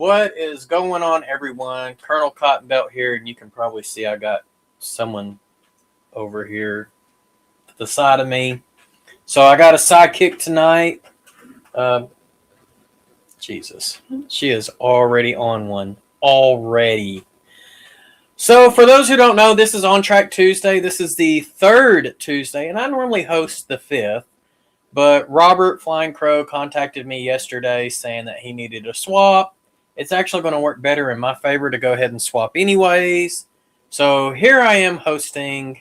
What is going on, everyone? Colonel Cottonbelt here, and you can probably see I got someone over here to the side of me. So I got a sidekick tonight. Jesus, she is already on one. Already. So for those who don't know, this is On Track Tuesday. This is the third Tuesday, and I normally host the fifth. But Robert Flying Crow contacted me yesterday saying that he needed a swap. It's actually going to work better in my favor to go ahead and swap anyways. So here I am hosting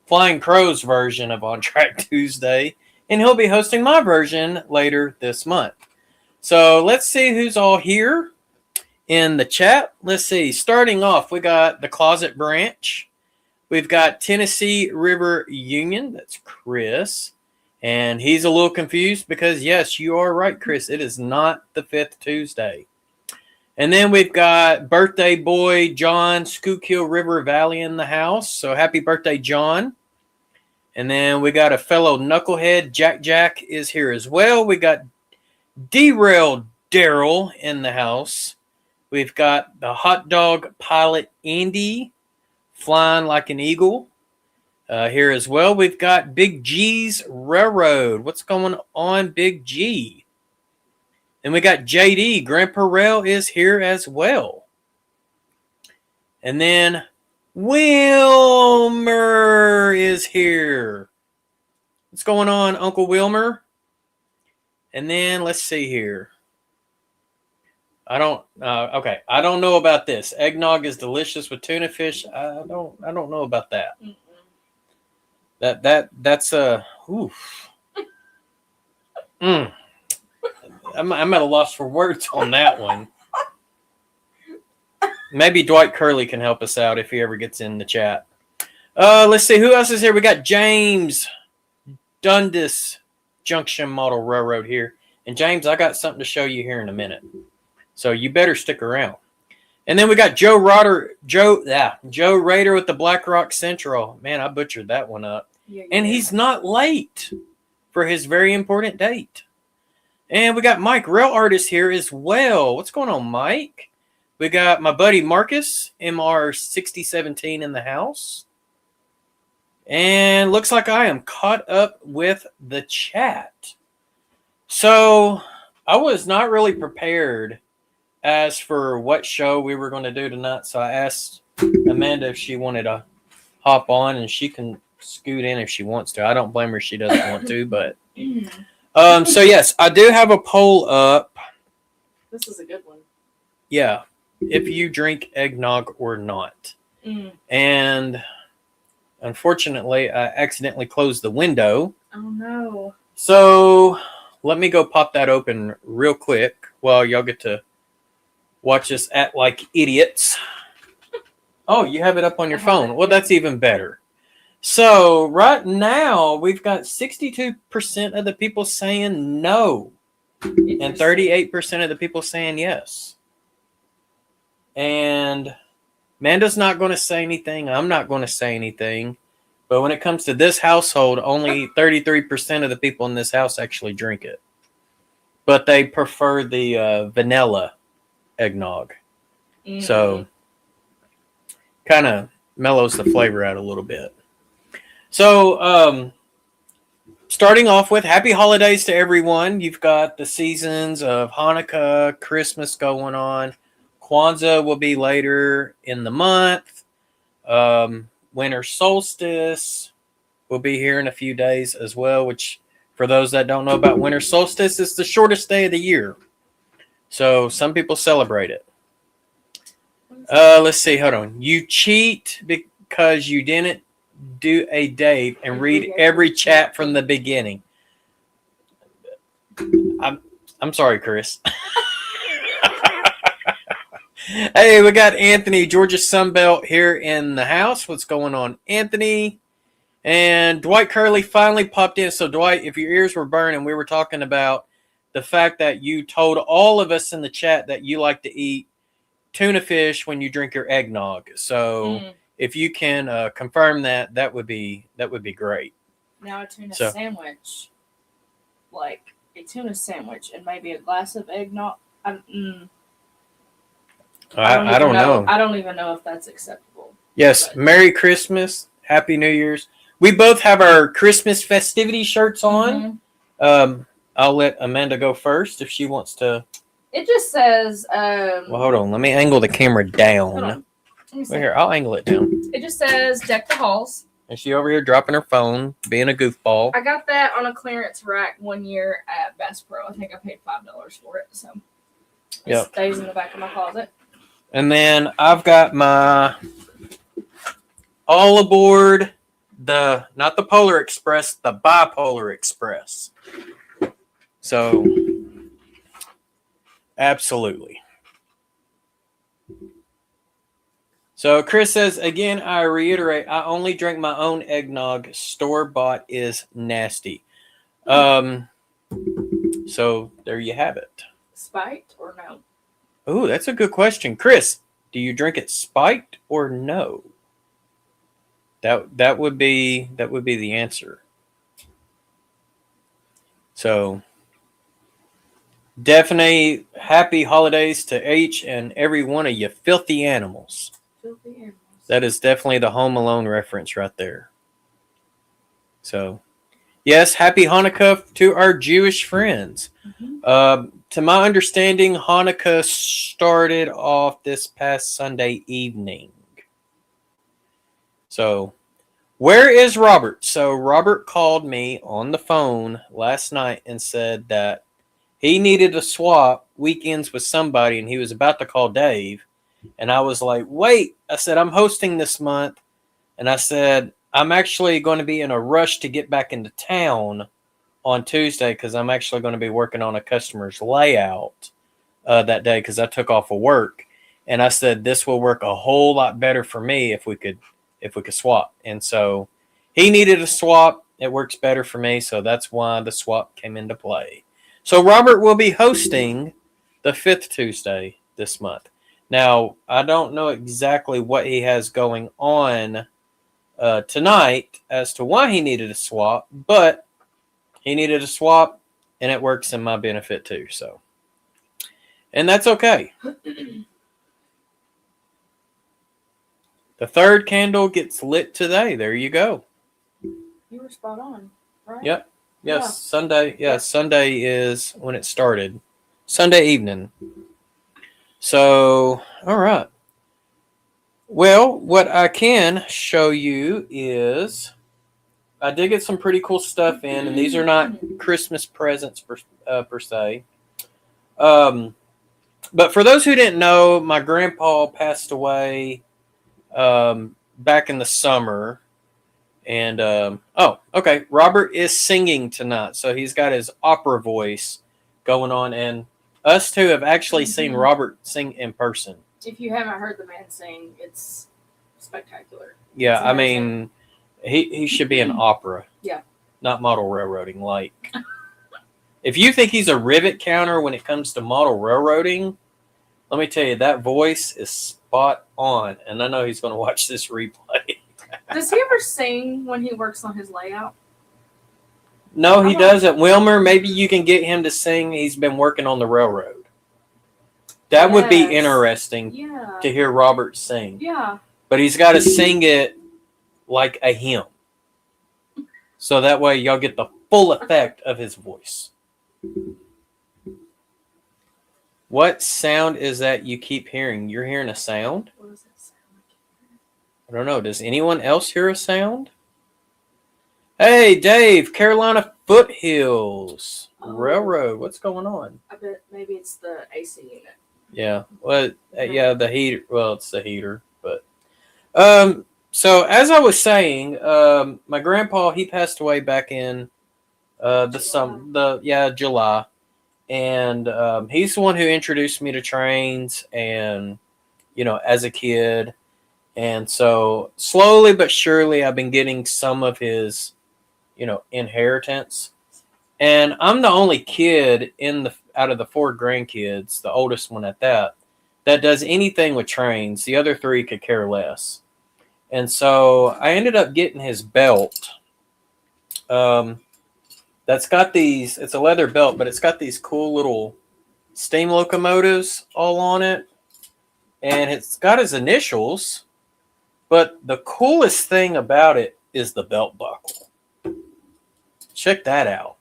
Flying Crow's version of On Track Tuesday, and he'll be hosting my version later this month. So let's see who's all here in the chat. Let's see. Starting off, we got the Closet Branch. We've got Tennessee River Union. That's Chris. And he's a little confused because, yes, you are right, Chris. It is not the fifth Tuesday. And then we've got birthday boy John Schuylkill River Valley in the house. So happy birthday, John. And then we got a fellow knucklehead. Jack is here as well. We got Derail Darrell in the house. We've got the hot dog pilot Andy flying like an eagle. Here as well, we've got Big G's Railroad. What's going on, Big G? And we got JD. Grandpa Rail is here as well. And then Wilmer is here. What's going on, Uncle Wilmer? And then let's see here. I don't know about this. Eggnog is delicious with tuna fish. I don't know about that. That's oof. I'm at a loss for words on that one. Maybe Dwight Kerley can help us out if he ever gets in the chat. Let's see who else is here. We got James Dundas Junction Model Railroad here, and James, I got something to show you here in a minute, so you better stick around. And then we got Joe Rader with the Black Rock Central. Man, I butchered that one up. Yeah. And he's not late for his very important date. And we got Mike, Rail Artist, here as well. What's going on, Mike? We got my buddy Marcus, MR6017 in the house. And looks like I am caught up with the chat. So I was not really prepared as for what show we were going to do tonight. So I asked Amanda if she wanted to hop on, and she can scoot in if she wants to. I don't blame her if she doesn't want to, but so yes, I do have a poll up. This is a good one. Yeah, if you drink eggnog or not. And unfortunately, I accidentally closed the window. Oh no. So let me go pop that open real quick while y'all get to watch us act like idiots. Oh, you have it up on your phone. Well, that's even better. So right now, we've got 62% of the people saying no and 38% of the people saying yes. And Amanda's not going to say anything. I'm not going to say anything. But when it comes to this household, only 33% of the people in this house actually drink it. But they prefer the vanilla eggnog. So kind of mellows the flavor out a little bit. So starting off with happy holidays to everyone. You've got the seasons of Hanukkah, Christmas going on. Kwanzaa will be later in the month. Winter solstice will be here in a few days as well, which for those that don't know about winter solstice, it's the shortest day of the year. So some people celebrate it. Let's see. Hold on. You cheat because you didn't do a Dave and read every chat from the beginning. I'm sorry, Chris. Hey, we got Anthony, Georgia Sunbelt here in the house. What's going on, Anthony? And Dwight Kerley finally popped in. So, Dwight, if your ears were burning, we were talking about the fact that you told all of us in the chat that you like to eat tuna fish when you drink your eggnog. So, if you can confirm that, that would be great. Now a tuna sandwich, like a tuna sandwich, and maybe a glass of eggnog. I don't know. I don't even know if that's acceptable. Yes, But- Merry Christmas, Happy New Year's. We both have our Christmas festivity shirts on. Mhm. I'll let Amanda go first if she wants to. It just says. Well, hold on. Let me angle the camera down. Hold on. Let me see. Well, here, I'll angle it down. It just says deck the halls. And she over here dropping her phone, being a goofball. I got that on a clearance rack one year at Bass Pro. I think I paid $5 for it, so it Yep. stays in the back of my closet. And then I've got my all aboard not the Polar Express, the Bipolar Express. So, absolutely. So Chris says, again, I reiterate, I only drink my own eggnog. Store-bought is nasty. So there you have it. Spiked or no? Oh, that's a good question. Chris, do you drink it spiked or no? That would be the answer. So definitely happy holidays to each and every one of you filthy animals. Filthy animals. That is definitely the Home Alone reference right there. So, yes, happy Hanukkah to our Jewish friends. Mm-hmm. To my understanding, Hanukkah started off this past Sunday evening. So, where is Robert? So, Robert called me on the phone last night and said that he needed to swap weekends with somebody and he was about to call Dave. And I was like, wait. I said, I'm hosting this month. And I said, I'm actually going to be in a rush to get back into town on Tuesday because I'm actually going to be working on a customer's layout that day because I took off of work. And I said, this will work a whole lot better for me if we could swap. And so he needed a swap. It works better for me. So that's why the swap came into play. So Robert will be hosting the 5th Tuesday this month. Now, I don't know exactly what he has going on tonight as to why he needed a swap, but he needed a swap, and it works in my benefit too. So, and that's okay. The third candle gets lit today. There you go. You were spot on, right? Yep. Yes, Yeah. Sunday. Yeah, Sunday is when it started. Sunday evening. So, all right. Well, what I can show you is I did get some pretty cool stuff in, and these are not Christmas presents per se. But for those who didn't know, my grandpa passed away back in the summer. And, okay. Robert is singing tonight. So he's got his opera voice going on. And us two have actually seen Robert sing in person. If you haven't heard the man sing, it's spectacular. Yeah, It's I amazing. mean, he should be in opera. Yeah. Not model railroading. Like, if you think he's a rivet counter when it comes to model railroading, let me tell you, that voice is spot on. And I know he's going to watch this replay. Does he ever sing when he works on his layout? No, he doesn't. Wilmer, maybe you can get him to sing. He's been working on the railroad. That would be Yes. interesting Yeah. to hear Robert sing. Yeah. But he's got to sing it like a hymn. So that way y'all get the full effect of his voice. What sound is that you keep hearing? You're hearing a sound? What does that sound like? I don't know. Does anyone else hear a sound? Hey, Dave, Carolina Foothills Railroad. What's going on? I bet maybe it's the AC unit. Yeah. Well, yeah, the heater. Well, it's the heater, but so as I was saying, my grandpa, he passed away back in July, and he's the one who introduced me to trains, and as a kid, and so slowly but surely, I've been getting some of his, inheritance, and I'm the only kid out of the 4 grandkids, the oldest one at that does anything with trains. The other 3 could care less. And so I ended up getting his belt. That's got these, it's a leather belt, but it's got these cool little steam locomotives all on it. and it's got his initials. But the coolest thing about it is the belt buckle. Check that out.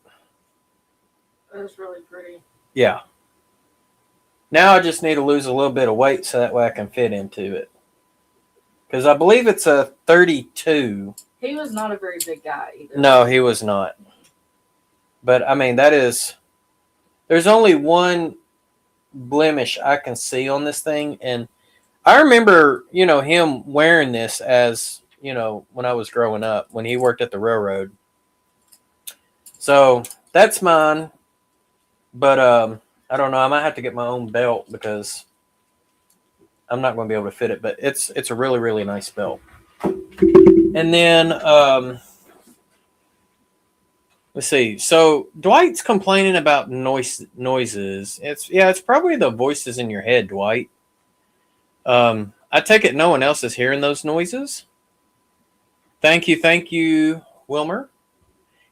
That's really pretty. Yeah. Now I just need to lose a little bit of weight so that way I can fit into it. Because I believe it's a 32. He was not a very big guy either. No, he was not. But, I mean, that is... There's only one blemish I can see on this thing. And I remember, him wearing this as, when I was growing up, when he worked at the railroad. So, that's mine. But, I don't know. I might have to get my own belt because I'm not going to be able to fit it. But it's a really, really nice belt. And then, let's see. So Dwight's complaining about noises. It's probably the voices in your head, Dwight. I take it no one else is hearing those noises. Thank you, Wilmer.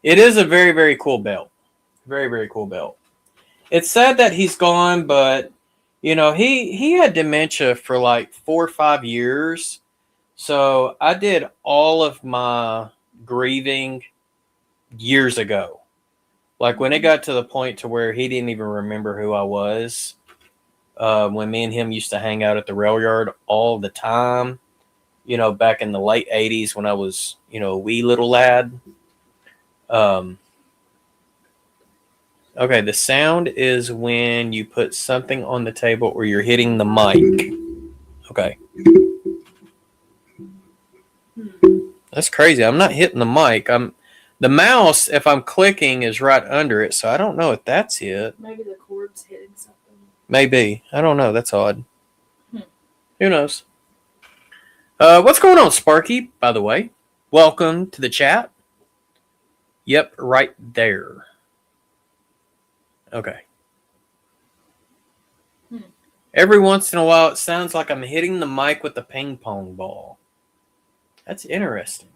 It is a very, very cool belt. Very, very cool belt. It's sad that he's gone, but he had dementia for like 4 or 5 years. So I did all of my grieving years ago. Like when it got to the point to where he didn't even remember who I was. When me and him used to hang out at the rail yard all the time. Back in the late 80s when I was, a wee little lad. Okay, the sound is when you put something on the table or you're hitting the mic. Okay. That's crazy. I'm not hitting the mic. The mouse, if I'm clicking, is right under it, so I don't know if that's it. Maybe the cord's hitting something. Maybe. I don't know. That's odd. Who knows? What's going on, Sparky, by the way? Welcome to the chat. Yep, right there. Okay. Every once in a while, it sounds like I'm hitting the mic with a ping pong ball. That's interesting.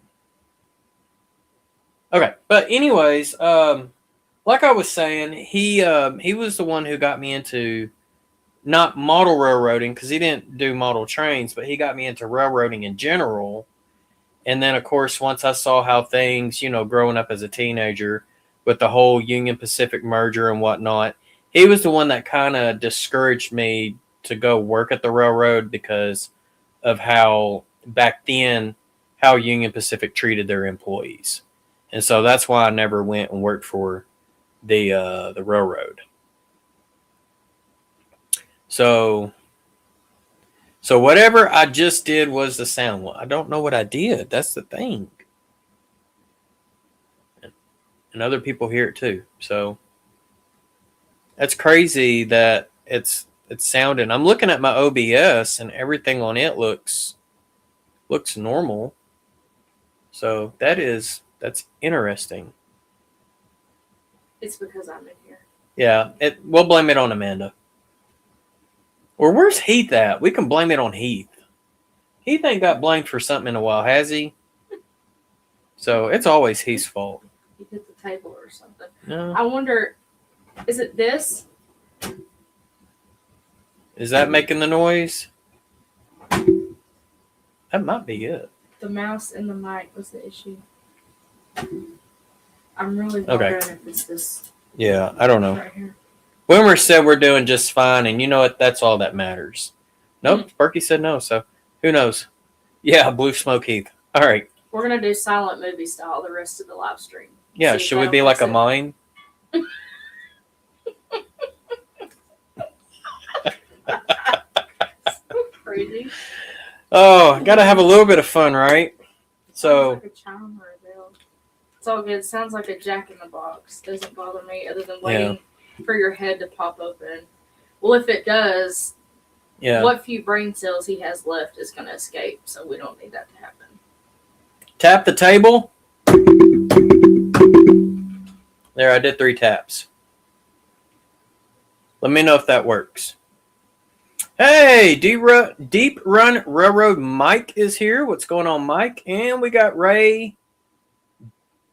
Okay, but anyways, like I was saying, he was the one who got me into not model railroading because he didn't do model trains, but he got me into railroading in general. And then, of course, once I saw how things, growing up as a teenager with the whole Union Pacific merger and whatnot, he was the one that kind of discouraged me to go work at the railroad because of how back then how Union Pacific treated their employees. And so that's why I never went and worked for the railroad. So whatever I just did was the sound. Well, I don't know what I did. That's the thing. And other people hear it too. So that's crazy that it's sounding. I'm looking at my OBS and everything on it looks normal. So that's interesting. It's because I'm in here. Yeah, we'll blame it on Amanda. Or where's Heath at? We can blame it on Heath. Heath ain't got blamed for something in a while, has he? So it's always Heath's fault. He hit the table or something. No. I wonder, is it this? Is that making the noise? That might be it. The mouse and the mic was the issue. I'm really wondering if it's this. Yeah, I don't know. Right here. Wilmer said we're doing just fine, and you know what? That's all that matters. Nope, Sparky said no, so who knows? Yeah, blue smoke, Heath. All right. We're going to do silent movie style the rest of the live stream. Yeah, should we be like a mime? Crazy. Oh, gotta have a little bit of fun, right? So. Like a chime or a bell. It's all good. It sounds like a Jack in the Box. Doesn't bother me other than waiting for your head to pop open. Well, if it does, what few brain cells he has left is going to escape, so we don't need that to happen. Tap the table. There, I did 3 taps. Let me know if that works. Hey, Deep Run Railroad Mike is here. What's going on, Mike? And we got Ray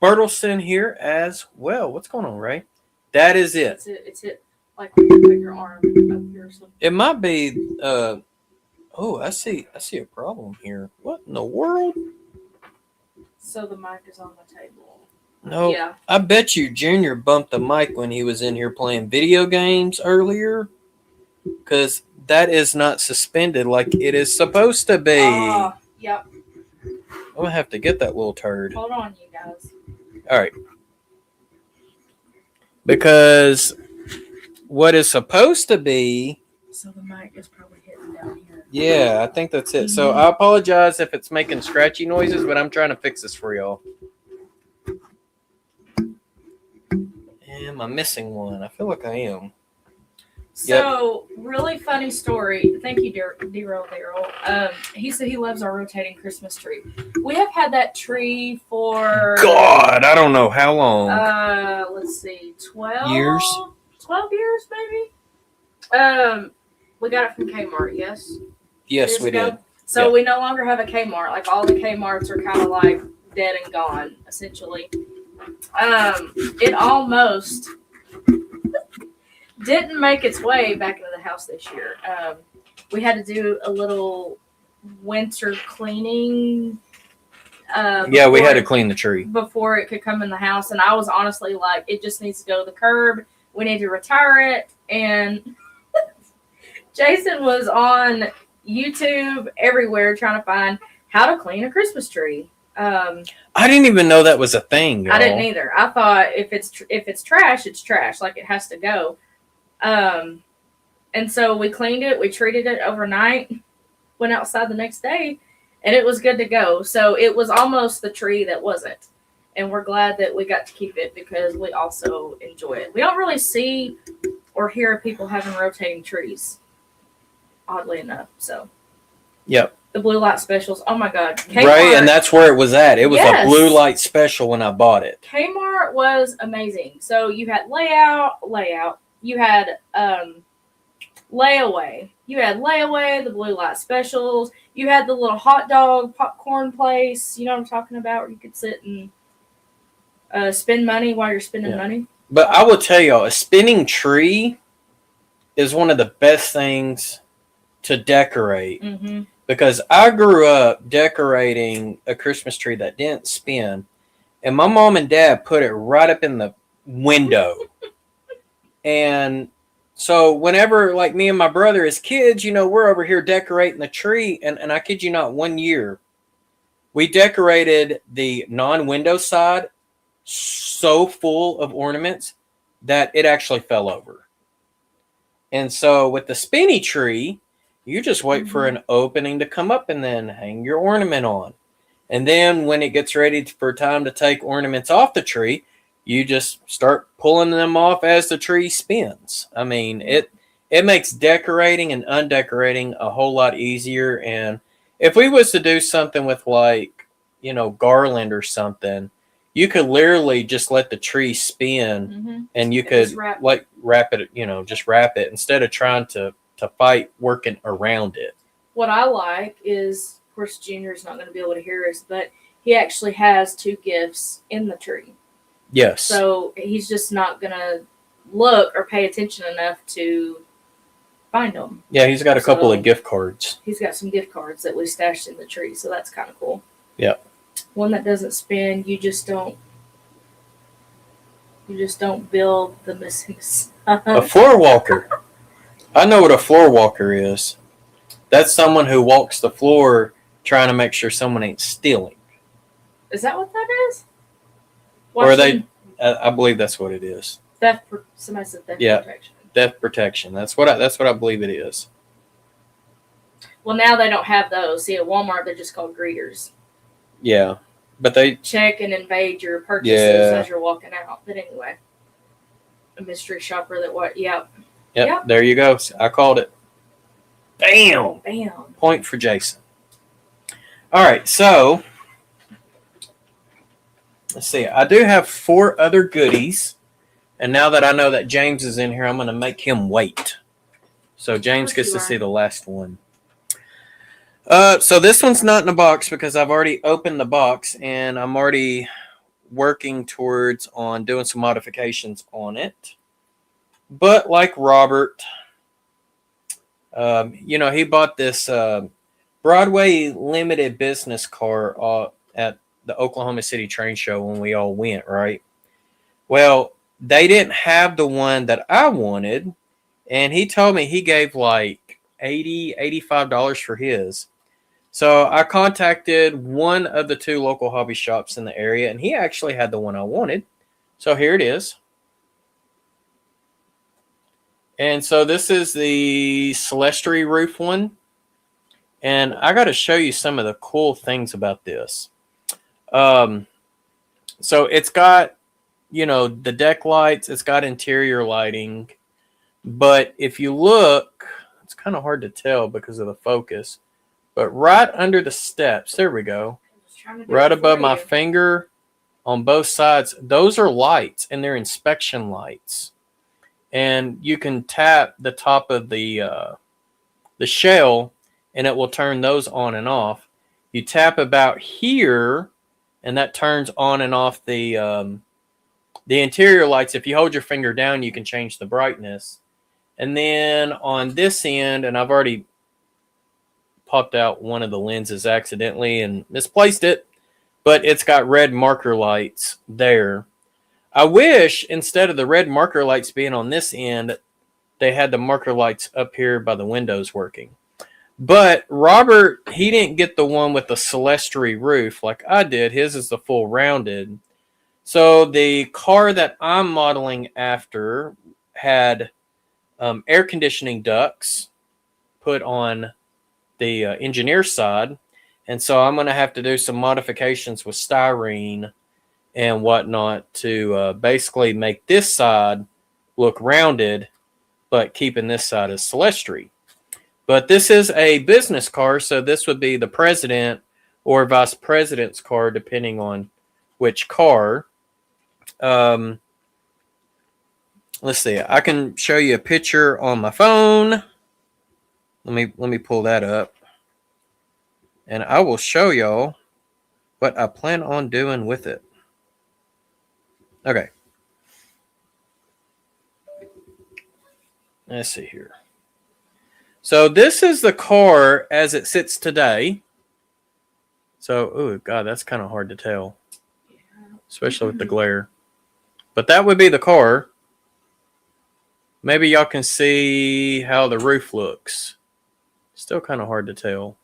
Bertelson here as well. What's going on, Ray? That is it. It's it. Like when you put your arm up here or something. It might be Oh, I see a problem here. What in the world? So the mic is on the table. No. Yeah. I bet you Junior bumped the mic when he was in here playing video games earlier. Because that is not suspended like it is supposed to be. Yep. I'm going to have to get that little turd. Hold on, you guys. All right. Because what is supposed to be... So the mic is probably hitting down here. Yeah, I think that's it. So I apologize if it's making scratchy noises, but I'm trying to fix this for y'all. Am I missing one? I feel like I am. So, really funny story. Thank you, Darrell. He said he loves our rotating Christmas tree. We have had that tree for... God, I don't know how long. Let's see, 12 years? 12 years, maybe? We got it from Kmart, yes? Yes, we did. So we no longer have a Kmart. Like, all the Kmarts are kind of like dead and gone, essentially. It almost didn't make its way back into the house this year. We had to do a little winter cleaning. We had to clean the tree before it could come in the house. And I was honestly like, it just needs to go to the curb. We need to retire it. And Jason was on YouTube everywhere trying to find how to clean a Christmas tree. I didn't even know that was a thing, y'all. I didn't either. I thought if it's trash, it's trash. Like, it has to go. And so we cleaned it. We treated it overnight. Went outside the next day, and it was good to go. So it was almost the tree that wasn't. And we're glad that we got to keep it because we also enjoy it. We don't really see or hear of people having rotating trees, oddly enough. So, yep. The blue light specials. Oh my God. Kmart, right, and that's where it was at. It was a blue light special when I bought it. Kmart was amazing. So you had layout. You had layaway. The blue light specials. You had the little hot dog popcorn place. You know what I'm talking about? Where you could sit and spend money while you're spending money. But I will tell y'all, a spinning tree is one of the best things to decorate. Mm-hmm. Because I grew up decorating a Christmas tree that didn't spin. And my mom and dad put it right up in the window. And so whenever, like, me and my brother as kids, we're over here decorating the tree. And I kid you not, one year, we decorated the non-window side so full of ornaments that it actually fell over. And so with the spinny tree, you just wait for an opening to come up and then hang your ornament on. And then when it gets ready for time to take ornaments off the tree, you just start pulling them off as the tree spins. I mean, it makes decorating and undecorating a whole lot easier. And if we was to do something with, like, garland or something, you could literally just let the tree spin and you could wrap it, just wrap it instead of trying to fight working around it. What I like is, of course, Junior's not going to be able to hear us, but he actually has 2 gifts in the tree. Yes. So he's just not going to look or pay attention enough to find them. Yeah, he's got a couple of gift cards. He's got some gift cards that we stashed in the tree, so that's kind of cool. Yep. One that doesn't spin, you just don't build the missing stuff. A floor walker. I know what a floor walker is. That's someone who walks the floor trying to make sure someone ain't stealing. Is that what that is? Or I believe that's what it is. Somebody said theft protection. Theft protection. That's what I believe it is. Well, now they don't have those. See, at Walmart, they're just called greeters. Yeah, but they check and invade your purchases as you're walking out. But anyway, a mystery shopper that what? Yep. There you go. I called it. Bam. Point for Jason. All right, so let's see. I do have 4 other goodies, and now that I know that James is in here, I'm going to make him wait. So James gets to see the last one. So this one's not in a box because I've already opened the box and I'm already working towards on doing some modifications on it. But like Robert, He bought this Broadway limited business car at the Oklahoma City train show when we all went, right? Well, they didn't have the one that I wanted, and he told me he gave like $85 for his. So I contacted one of the two local hobby shops in the area, and he actually had the one I wanted. So here it is. And so this is the Celestri roof one. And I got to show you some of the cool things about this. So it's got, the deck lights. It's got interior lighting. But if you look, it's kind of hard to tell because of the focus. But right under the steps, there we go. Right above my finger on both sides, those are lights, and they're inspection lights. And you can tap the top of the shell, and it will turn those on and off. You tap about here, and that turns on and off the interior lights. If you hold your finger down, you can change the brightness. And then on this end, and I've already popped out one of the lenses accidentally and misplaced it, but it's got red marker lights there. I wish instead of the red marker lights being on this end, they had the marker lights up here by the windows working. But Robert, he didn't get the one with the Celestri roof like I did. His is the full rounded. So the car that I'm modeling after had air conditioning ducts put on the engineer side. And so I'm going to have to do some modifications with styrene and whatnot to basically make this side look rounded, but keeping this side as Celestri. But this is a business car, so this would be the president or vice president's car, depending on which car. Let's see. I can show you a picture on my phone. Let me pull that up, and I will show y'all what I plan on doing with it. Okay. Let's see here. So this is the car as it sits today. So, oh God, that's kind of hard to tell, especially with the glare. But that would be the car. Maybe y'all can see how the roof looks. Still kind of hard to tell.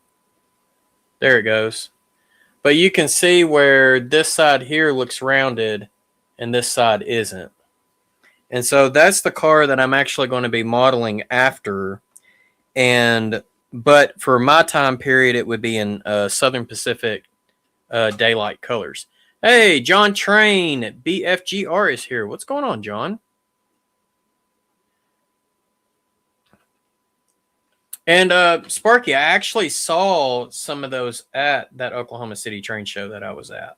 There it goes. But you can see where this side here looks rounded and this side isn't. And so that's the car that I'm actually going to be modeling after. But for my time period, it would be in Southern Pacific daylight colors. Hey, John Train, BFGR is here. What's going on, John? And Sparky, I actually saw some of those at that Oklahoma City train show that I was at.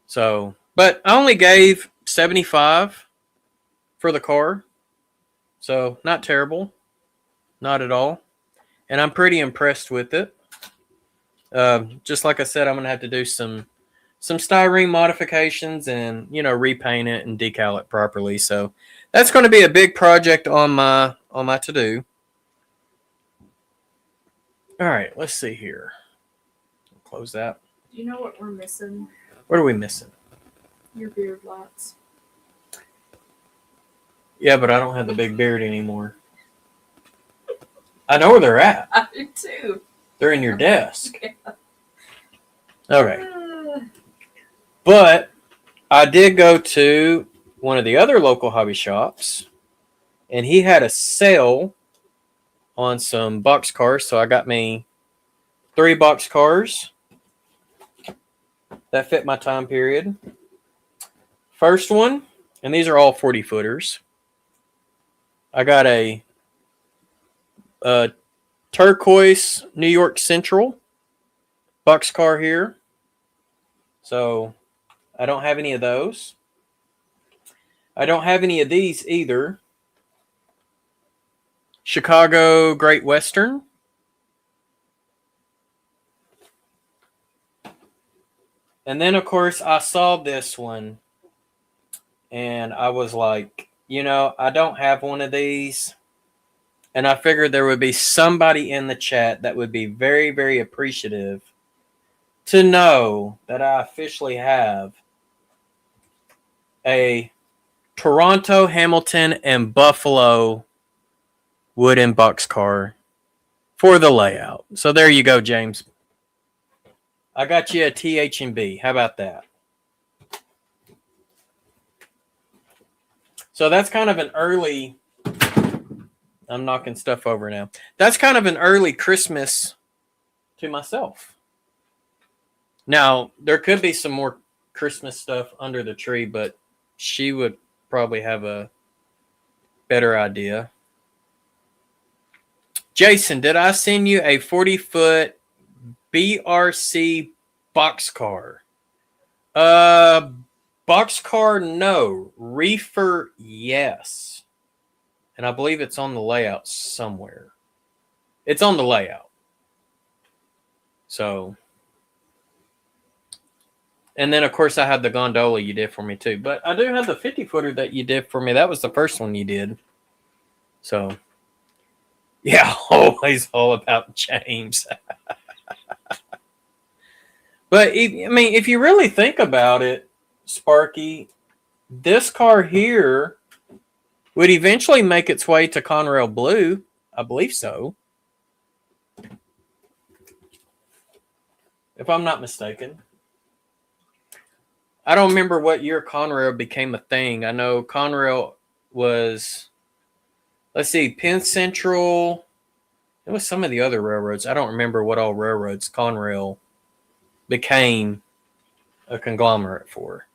So, but I only gave $75 for the car. So, not terrible. Not at all. And I'm pretty impressed with it. Just like I said, I'm going to have to do some styrene modifications and, repaint it and decal it properly. So, that's going to be a big project on my to-do. All right, let's see here. Close that. Do you know what we're missing? What are we missing? Your beard lights. Yeah, but I don't have the big beard anymore. I know where they're at. I do too. They're in your desk. Yeah. Okay. But I did go to one of the other local hobby shops, and he had a sale on some box cars. So I got me 3 box cars that fit my time period. First one, and these are all 40 footers. I got a turquoise New York Central boxcar here. So I don't have any of those. I don't have any of these either. Chicago Great Western. And then, of course, I saw this one. And I was like, I don't have one of these. And I figured there would be somebody in the chat that would be very, very appreciative to know that I officially have a Toronto, Hamilton, and Buffalo wooden boxcar for the layout. So there you go, James. I got you a TH&B. How about that? So that's kind of an early... I'm knocking stuff over now. That's kind of an early Christmas to myself. Now, there could be some more Christmas stuff under the tree, but she would probably have a better idea. Jason, did I send you a 40-foot BRC boxcar? Boxcar, no. Reefer, yes. And I believe it's on the layout somewhere. It's on the layout. So. And then, of course, I had the gondola you did for me, too. But I do have the 50-footer that you did for me. That was the first one you did. So. Yeah, always all about James. But, if you really think about it, Sparky, this car here would eventually make its way to Conrail Blue. I believe so. If I'm not mistaken. I don't remember what year Conrail became a thing. I know Conrail was, let's see, Penn Central. It was some of the other railroads. I don't remember what all railroads Conrail became a conglomerate for.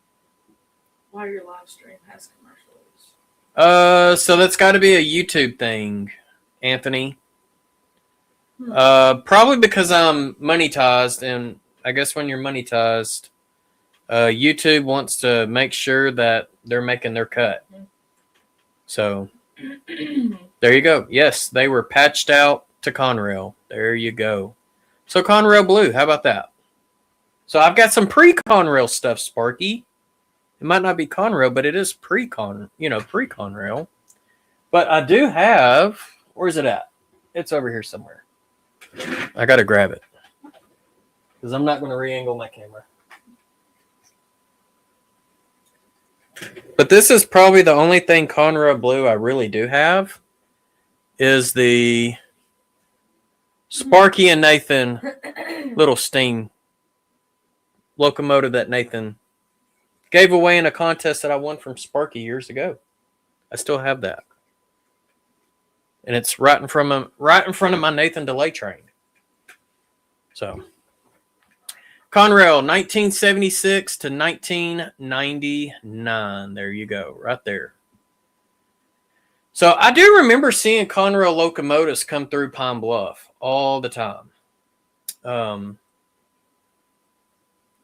Why your live stream has commercials? So that's got to be a YouTube thing, Anthony. Probably because I'm monetized, and I guess when you're monetized, YouTube wants to make sure that they're making their cut. So there you go. Yes, they were patched out to Conrail. There you go. So Conrail Blue, how about that? So I've got some pre-Conrail stuff, Sparky. It might not be Conrail, but it is pre-Conrail. But I do have, where's it at? It's over here somewhere. I got to grab it because I'm not going to re-angle my camera. But this is probably the only thing Conrail Blue I really do have is the Sparky and Nathan little steam locomotive that Nathan gave away in a contest that I won from Sparky years ago. I still have that. And it's right in front of my Nathan delay train. So, Conrail, 1976 to 1999. There you go, right there. So, I do remember seeing Conrail locomotives come through Pine Bluff all the time.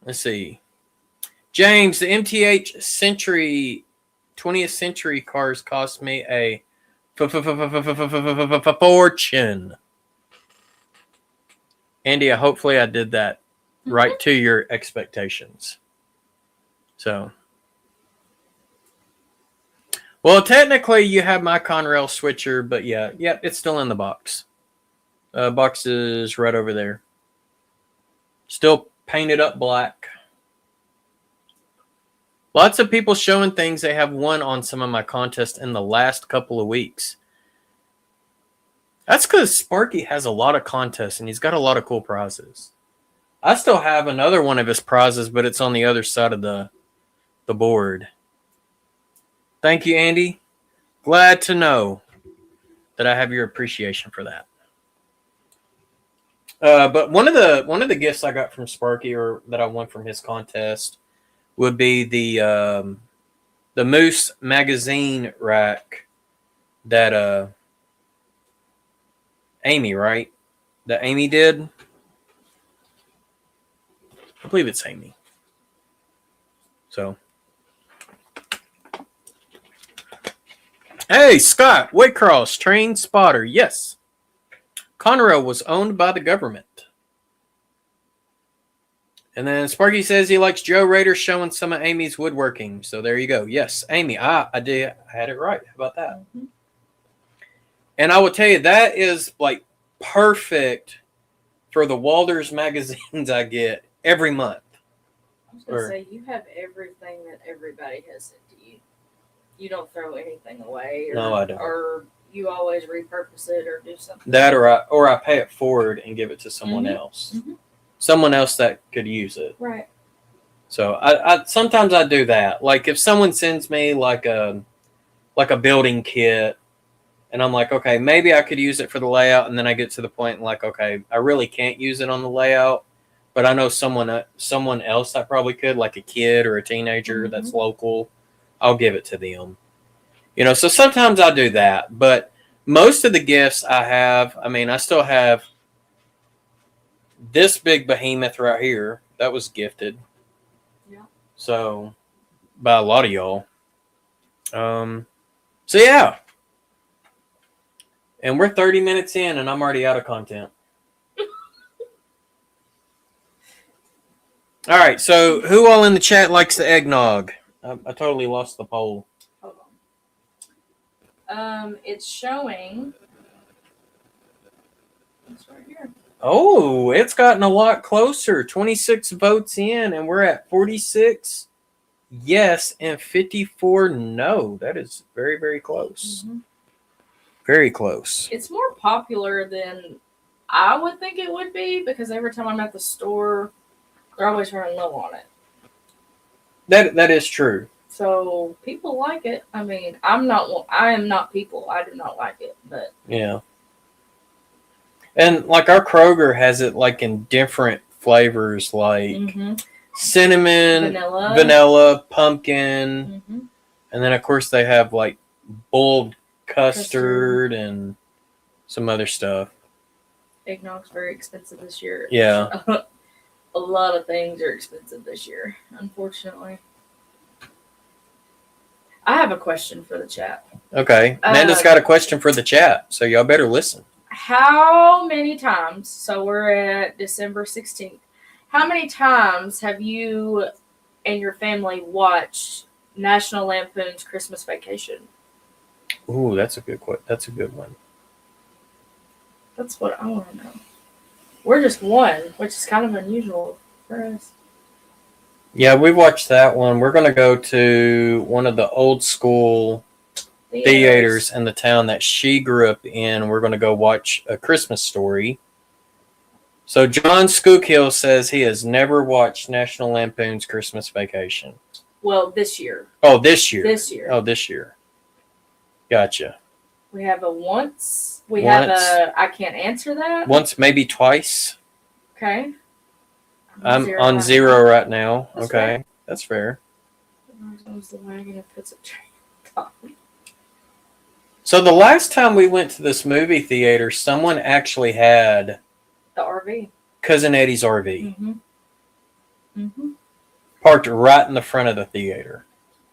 Let's see. James, the MTH Century 20th Century cars cost me a fortune. Andy, hopefully I did that right to your expectations. So, well, technically you have my Conrail switcher, but yeah, it's still in the box. Box is right over there. Still painted up black. Lots of people showing things they have won on some of my contests in the last couple of weeks. That's because Sparky has a lot of contests and he's got a lot of cool prizes. I still have another one of his prizes, but it's on the other side of the board. Thank you, Andy. Glad to know that I have your appreciation for that. But one of the gifts I got from Sparky, or that I won from his contest, would be the Moose magazine rack that Amy, right? That Amy did. I believe it's Amy. So, hey, Scott, Waycross, train spotter. Yes. Conrail was owned by the government. And then Sparky says he likes Joe Rader showing some of Amy's woodworking. So there you go. Yes, Amy, I had it right. How about that? And I will tell you, that is like perfect for the Walters magazines I get every month. I was going to say, you have everything that everybody has sent to you. You don't throw anything away. No, I don't. Or you always repurpose it or do something. That or I pay it forward and give it to someone else. Mm-hmm. Someone else that could use it. Right. So I sometimes I do that. Like if someone sends me like a building kit, and I'm like, okay, maybe I could use it for the layout, and then I get to the point like, okay, I really can't use it on the layout, but I know someone else that probably could, like a kid or a teenager that's local. I'll give it to them. So sometimes I do that, but most of the gifts I have, I mean, I still have this big behemoth right here that was gifted. Yeah. So by a lot of y'all. So yeah. And we're 30 minutes in and I'm already out of content. All right. So who all in the chat likes the eggnog? I totally lost the poll. Hold on. It's showing. It's right here. Oh, it's gotten a lot closer. 26 votes in, and we're at 46 yes and 54 no. That is very, very close. Mm-hmm. Very close. It's more popular than I would think it would be because every time I'm at the store, they're always running low on it. That is true. So people like it. I mean, I am not people. I do not like it, but yeah. And like our Kroger has it like in different flavors, like cinnamon, vanilla, pumpkin, and then of course they have like boiled custard and some other stuff. Eggnog's very expensive this year. Yeah. A lot of things are expensive this year, unfortunately. I have a question for the chat. Okay. Amanda's got a question for the chat, so y'all better listen. How many times, so we're at December 16th, how many times have you and your family watched National Lampoon's Christmas Vacation? Ooh, that's a good one. That's what I want to know. We're just one, which is kind of unusual for us. Yeah, we watched that one. We're going to go to one of the old school theaters in the town that she grew up in. We're going to go watch A Christmas Story. So John Skookhill says he has never watched National Lampoon's Christmas Vacation. Well, this year. Oh, this year. Oh, this year. Gotcha. We have a once. We have a I can't answer that. Once, maybe twice. Okay. I'm on zero right now. That's okay. Fair. That's fair. So the last time we went to this movie theater, someone actually had the RV. Cousin Eddie's RV. Parked right in the front of the theater.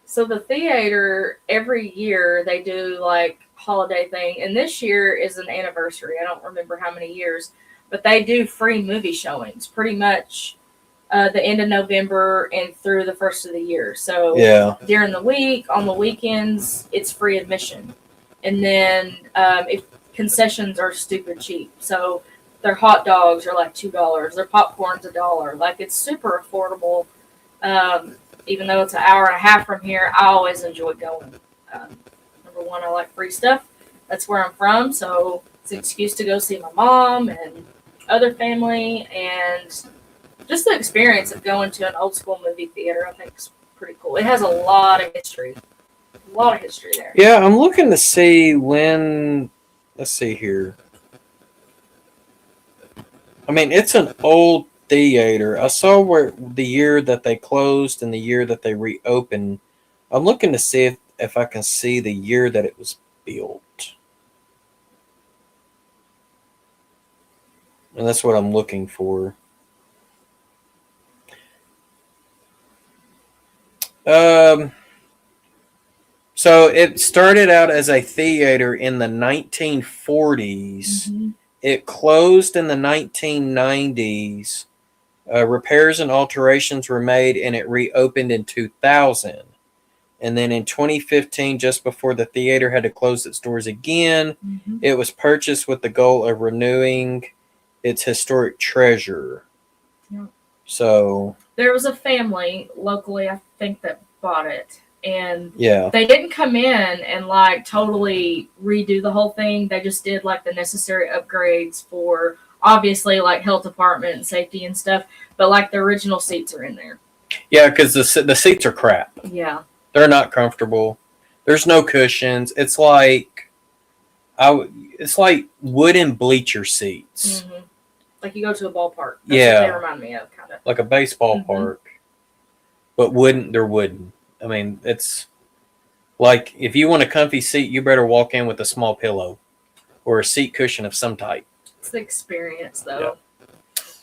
So the theater, every year they do like holiday thing. And this year is an anniversary. I don't remember how many years. But they do free movie showings pretty much the end of November and through the first of the year. So during the week, on the weekends, it's free admission. And then if concessions are stupid cheap. So their hot dogs are like $2. Their popcorn's $1. Like it's super affordable. Even though it's an hour and a half from here, I always enjoy going. Number one, I like free stuff. That's where I'm from. So it's an excuse to go see my mom and other family, and just the experience of going to an old school movie theater, I think is pretty cool. It has a lot of history. A lot of history there. Yeah, I'm looking to see when, let's see here. I mean, it's an old theater. I saw where the year that they closed and the year that they reopened. I'm looking to see if I can see the year that it was built. And that's what I'm looking for. So it started out as a theater in the 1940s. It closed in the 1990s. Repairs and alterations were made, and it reopened in 2000. And then in 2015, just before the theater had to close its doors again, it was purchased with the goal of renewing its historic treasure. Yep. So there was a family locally, I think, that bought it. And yeah, they didn't come in and like totally redo the whole thing. They just did like the necessary upgrades for obviously like health department and safety and stuff. But like the original seats are in there. Yeah, because the seats are crap. Yeah, they're not comfortable. There's no cushions. It's like wooden bleacher seats. Mm-hmm. Like you go to a ballpark. That's yeah, what they remind me of, kind of like a baseball park, but wooden. They're wooden. I mean, it's like if you want a comfy seat, you better walk in with a small pillow or a seat cushion of some type. It's the experience, though. Yeah.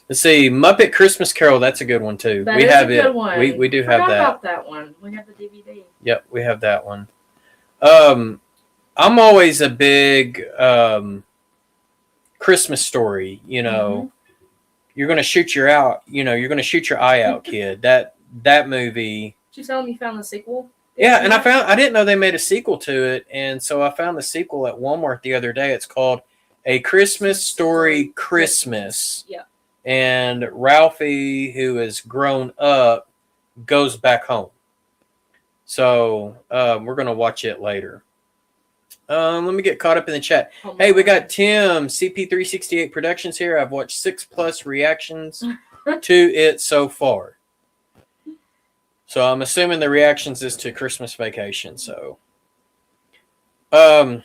Let's see, Muppet Christmas Carol. That's a good one too. That is a good one. We do have that. About that one. We have the DVD. Yep, we have that one. I'm always a big Christmas Story. You know, you're gonna shoot your eye out, kid. That movie. Did you tell him you found the sequel? Yeah, and I didn't know they made a sequel to it, and so I found the sequel at Walmart the other day. It's called A Christmas Story Christmas. Yeah. And Ralphie, who is grown up, goes back home. So we're gonna watch it later. Let me get caught up in the chat. Hey, we got Tim CP368 Productions here. I've watched 6+ reactions to it so far. So I'm assuming the reactions is to Christmas Vacation. So, Home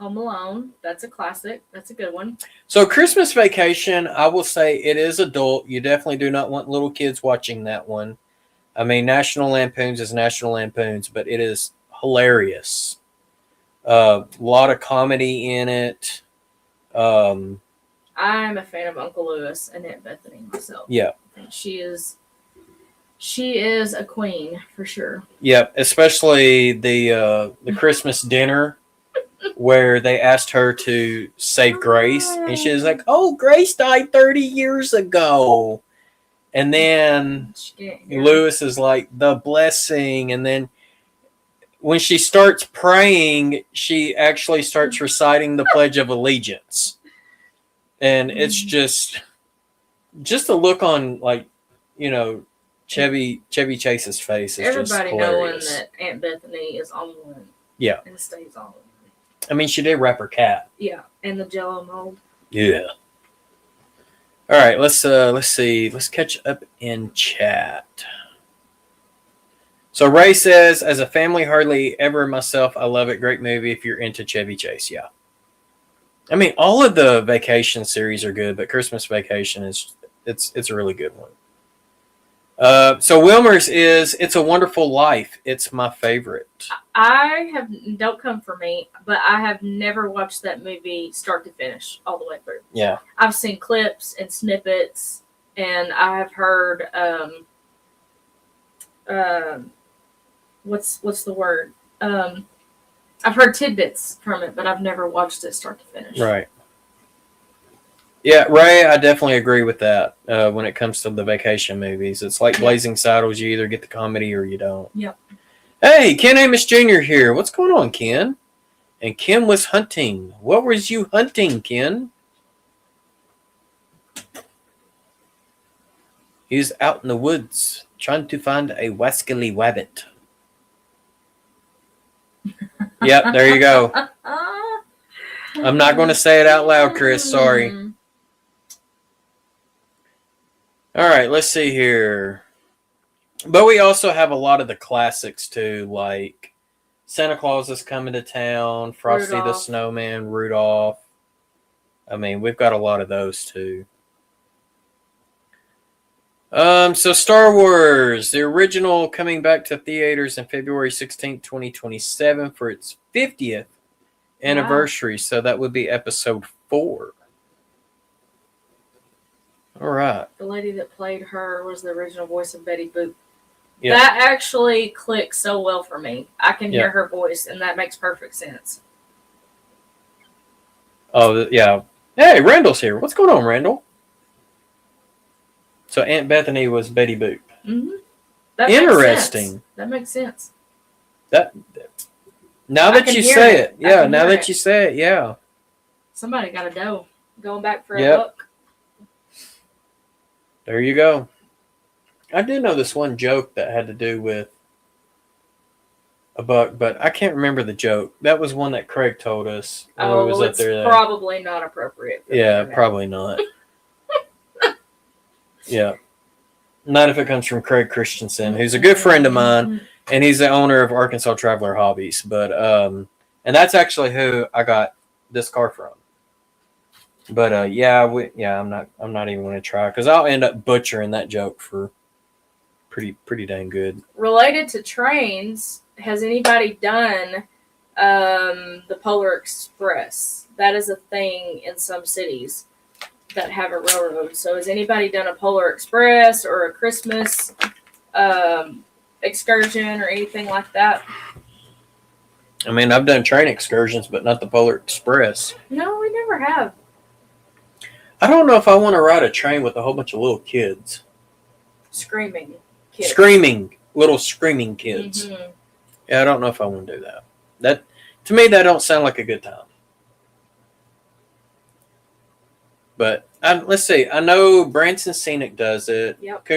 Alone. That's a classic. That's a good one. So Christmas Vacation, I will say it is adult. You definitely do not want little kids watching that one. I mean, National Lampoons is National Lampoons, but it is hilarious. A lot of comedy in it. I'm a fan of Uncle Lewis and Aunt Bethany myself. Yeah. She is a queen for sure. Yep, especially the Christmas dinner where they asked her to save Grace, and she was like, "Oh, Grace died 30 years ago," and then Lewis is like, "The blessing," and then when she starts praying, she actually starts reciting the Pledge of Allegiance, and it's just a look on Chevy Chase's face is everybody just knowing that Aunt Bethany is on one. Yeah. And stays on one. I mean, she did wrap her cat. Yeah, and the Jello mold. Yeah. All right, let's see. Let's catch up in chat. So Ray says, as a family, hardly ever myself. I love it. Great movie if you're into Chevy Chase. Yeah. I mean, all of the Vacation series are good, but Christmas Vacation it's a really good one. So Wilmer's is It's a Wonderful Life. It's my favorite. Don't come for me, but I have never watched that movie start to finish all the way through. Yeah. I've seen clips and snippets, and I have heard what's the word? I've heard tidbits from it, but I've never watched it start to finish. Right. Yeah, Ray, I definitely agree with that when it comes to the vacation movies. It's like Blazing Saddles. You either get the comedy or you don't. Yep. Hey, Ken Amos Jr. here. What's going on, Ken? And Ken was hunting. What was you hunting, Ken? He's out in the woods trying to find a wascally wabbit. Yep, there you go. I'm not going to say it out loud, Chris. Sorry. All right, let's see here. But we also have a lot of the classics, too, like Santa Claus is Coming to Town, Frosty the Snowman, Rudolph. I mean, we've got a lot of those, too. So Star Wars, the original, coming back to theaters on February 16th, 2027 for its 50th anniversary. Wow. So that would be episode 4. All right. The lady that played her was the original voice of Betty Boop. Yep. That actually clicks so well for me. I can hear her voice, and that makes perfect sense. Oh, yeah. Hey, Randall's here. What's going on, Randall? So Aunt Bethany was Betty Boop. Mm-hmm. Interesting. That makes sense. That now I that can you hear say it. it, yeah. can Now hear that it. you say it, yeah. Somebody got a dough. Going back for a Yep. book. There you go. I do know this one joke that had to do with a buck, but I can't remember the joke. That was one that Craig told us. when we Oh, was well, up it's there. probably not appropriate. For the Yeah, internet. probably not. Yeah. Not if it comes from Craig Christensen, who's a good friend of mine, and he's the owner of Arkansas Traveler Hobbies. But and that's actually who I got this car from. But I'm not even going to try because I'll end up butchering that joke for pretty dang good. Related to trains, has anybody done the Polar Express? That is a thing in some cities that have a railroad. So has anybody done a Polar Express or a Christmas excursion or anything like that? I mean, I've done train excursions, but not the Polar Express. No, we never have. I don't know if I want to ride a train with a whole bunch of little kids. Screaming kids. Little screaming kids. Mm-hmm. Yeah, I don't know if I want to do that. That to me, that don't sound like a good time. But let's see. I know Branson Scenic does it. Yep.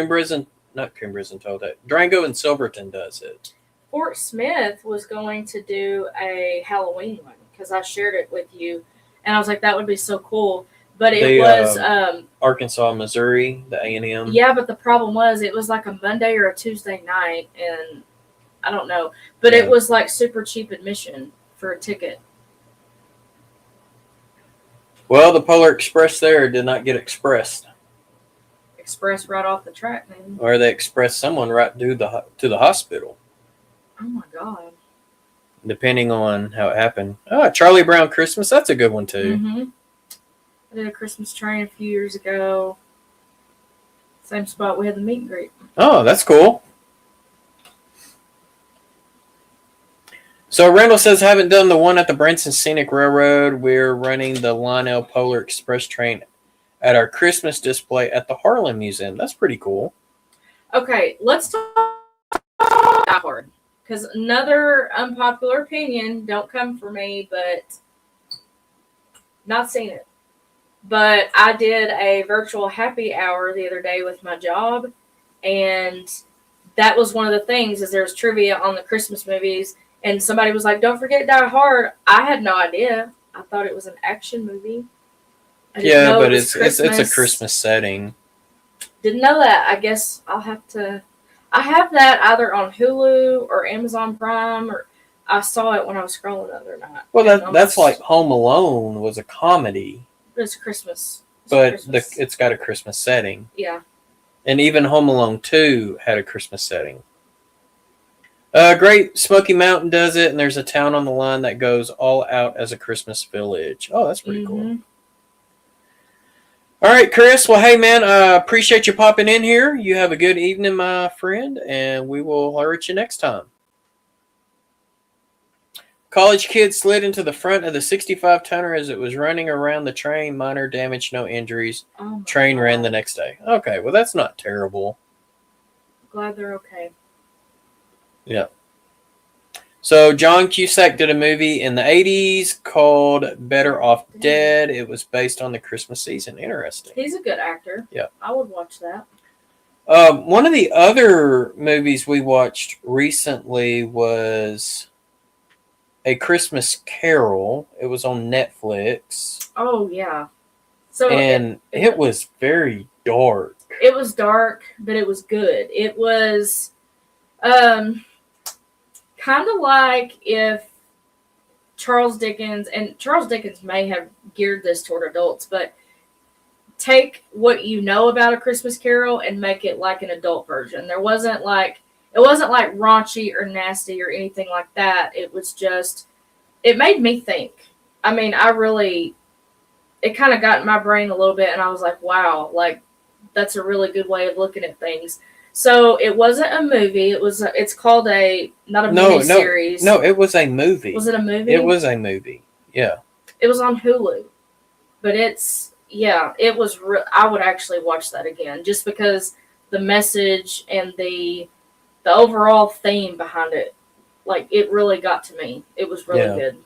Not Coombres told it. Durango and Silverton does it. Fort Smith was going to do a Halloween one because I shared it with you, and I was like, that would be so cool. But it was Arkansas, Missouri, the A&M. Yeah, but the problem was it was like a Monday or a Tuesday night, and I don't know. But it was like super cheap admission for a ticket. Well, the Polar Express there did not get expressed. Express right off the track, man. Or they expressed someone right to the hospital. Oh my God. Depending on how it happened. Oh, Charlie Brown Christmas, that's a good one too. Mm-hmm. I did a Christmas train a few years ago. Same spot we had the meet and greet. Oh, that's cool. So Randall says, haven't done the one at the Branson Scenic Railroad. We're running the Lionel Polar Express train at our Christmas display at the Harlan Museum. That's pretty cool. Okay, let's talk Die Hard. Because another unpopular opinion, don't come for me, but not seen it. But I did a virtual happy hour the other day with my job, and that was one of the things is there's trivia on the Christmas movies, and somebody was like, don't forget Die Hard. I had no idea. I thought it was an action movie. Yeah, but it's a Christmas setting. Didn't know that. I guess I'll have to. I have that either on Hulu or Amazon Prime, or I saw it when I was scrolling the other night. Well, that's like Home Alone was a comedy. It's Christmas. It's got a Christmas setting. Yeah. And even Home Alone 2 had a Christmas setting. Great Smoky Mountain does it, and there's a town on the line that goes all out as a Christmas village. Oh, that's pretty cool. All right, Chris. Well, hey, man, appreciate you popping in here. You have a good evening, my friend, and we will reach you next time. College kid slid into the front of the 65-tonner as it was running around the train. Minor damage, no injuries. Oh Train ran the next day. Okay, well, that's not terrible. Glad they're okay. Yeah. So John Cusack did a movie in the 80s called Better Off Dead. It was based on the Christmas season. Interesting. He's a good actor. Yeah. I would watch that. One of the other movies we watched recently was A Christmas Carol. It was on Netflix. Oh, yeah. So it was very dark. It was dark, but it was good. It was kind of like if Charles Dickens may have geared this toward adults, but take what you know about A Christmas Carol and make it like an adult version. It wasn't like raunchy or nasty or anything like that. It was just, it made me think. I mean, it kind of got in my brain a little bit, and I was like, wow, like that's a really good way of looking at things. So it wasn't a movie. It's called not a miniseries. No, it was a movie. Was it a movie? It was a movie. Yeah. It was on Hulu, but it was. I would actually watch that again just because the message and the overall theme behind it Like, it really got to me. It was really good.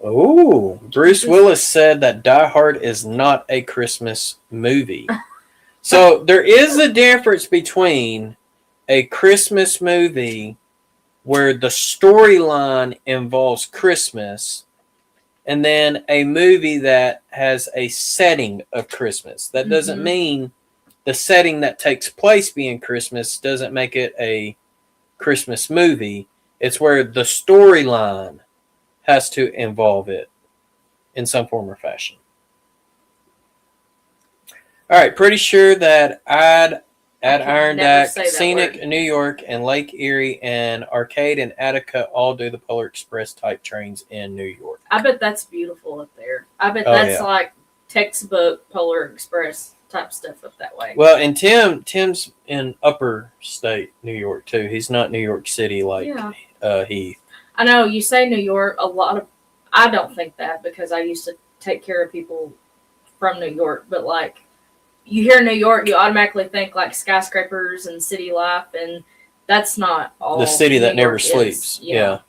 Oh, Bruce Willis said that Die Hard is not a Christmas movie. So there is a difference between a Christmas movie where the storyline involves Christmas and then a movie that has a setting of Christmas. That doesn't mean the setting that takes place being Christmas doesn't make it a Christmas movie. It's where the storyline has to involve it in some form or fashion. All right, pretty sure that I'd Adirondack, Scenic, New York, and Lake Erie, and Arcade and Attica all do the Polar Express type trains in New York. I bet that's beautiful up there. I bet that's like textbook Polar Express type stuff up that way. Well, and Tim's in upper state New York too. He's not New York City like Heath. I know you say New York a lot of. I don't think that because I used to take care of people from New York, but like. You hear New York, you automatically think like skyscrapers and city life, and that's not all. The city that never sleeps. Yeah,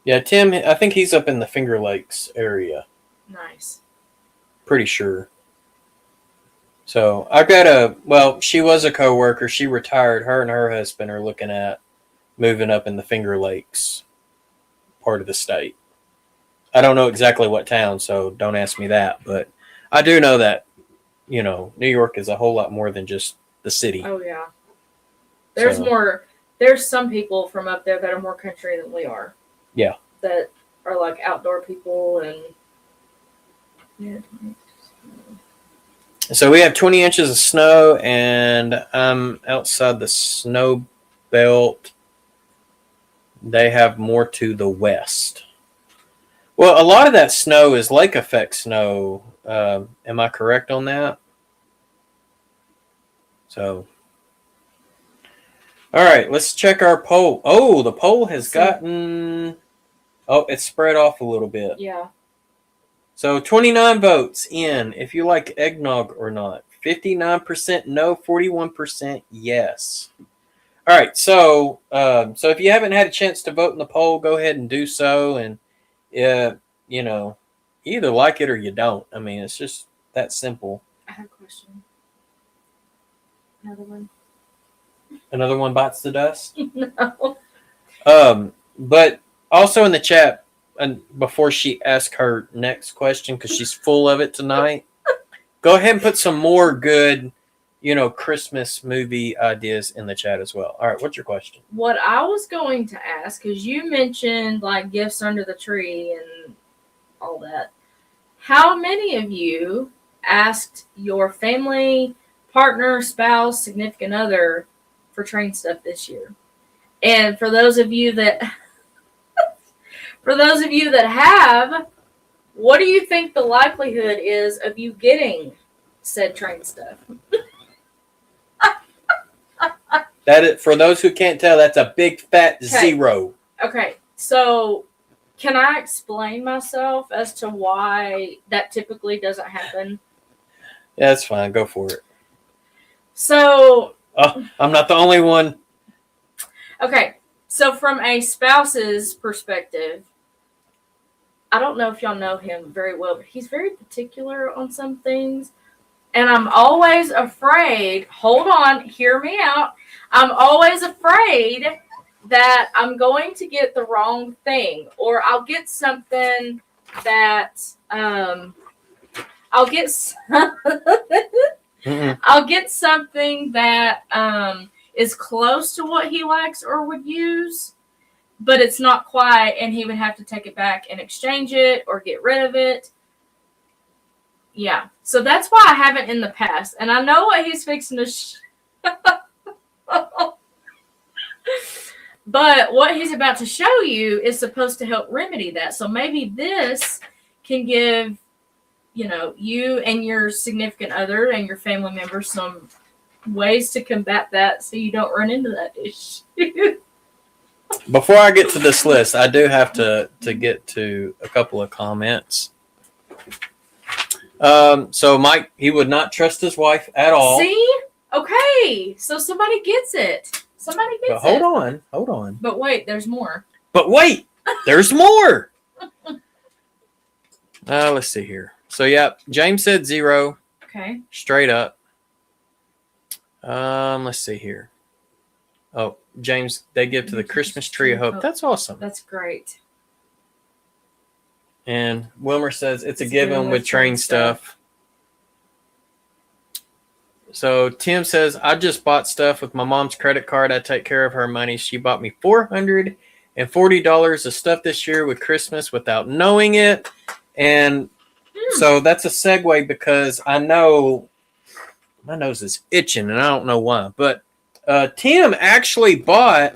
Tim, I think he's up in the Finger Lakes area. Nice. Pretty sure. So I've got she was a coworker. She retired. Her and her husband are looking at moving up in the Finger Lakes part of the state. I don't know exactly what town, so don't ask me that, but I do know that. You know, New York is a whole lot more than just the city. Oh, yeah. There's more. There's some people from up there that are more country than we are. Yeah. That are like outdoor people and. Yeah. So we have 20 inches of snow, and I'm outside the snow belt. They have more to the west. Well, a lot of that snow is lake effect snow. Am I correct on that? So, all right, let's check our poll. Oh, the poll has gotten... Oh, it's spread off a little bit. Yeah. So 29 votes in if you like eggnog or not. 59% no, 41% yes. All right, so if you haven't had a chance to vote in the poll, go ahead and do so. And, you know, you either like it or you don't. I mean, it's just that simple. I have a question. Another one. Another one bites the dust? No. But also in the chat, and before she asks her next question, because she's full of it tonight, go ahead and put some more good, you know, Christmas movie ideas in the chat as well. All right, what's your question? What I was going to ask, because you mentioned like gifts under the tree and all that. How many of you asked your family, partner, spouse, significant other for train stuff this year? And for those of you that have, what do you think the likelihood is of you getting said train stuff? For those who can't tell, that's a big fat zero. Okay, so can I explain myself as to why that typically doesn't happen? Yeah, that's fine. Go for it. So... I'm not the only one. Okay, so from a spouse's perspective, I don't know if y'all know him very well, but he's very particular on some things. And I'm always afraid, hold on, hear me out. I'm always afraid that I'm going to get the wrong thing, or I'll get something that I'll get something that is close to what he likes or would use, but it's not quite, and he would have to take it back and exchange it or get rid of it. Yeah, so that's why I haven't in the past, and I know what he's fixing to but what he's about to show you is supposed to help remedy that. So maybe this can give, you know, you and your significant other and your family members some ways to combat that so you don't run into that issue. Before I get to this list, I do have to get to a couple of comments. So Mike, he would not trust his wife at all. See? Okay. So somebody gets it. Somebody gets But hold on. But wait, there's more. But wait, there's more. Let's see here. So, yeah, James said 0. Okay. Straight up. Let's see here. Oh, James, they give to the Christmas Tree of Hope. That's awesome. That's great. And Wilmer says it's a given with train stuff. So Tim says, I just bought stuff with my mom's credit card. I take care of her money. She bought me $440 of stuff this year with Christmas without knowing it. And so that's a segue because I know my nose is itching and I don't know why. But Tim actually bought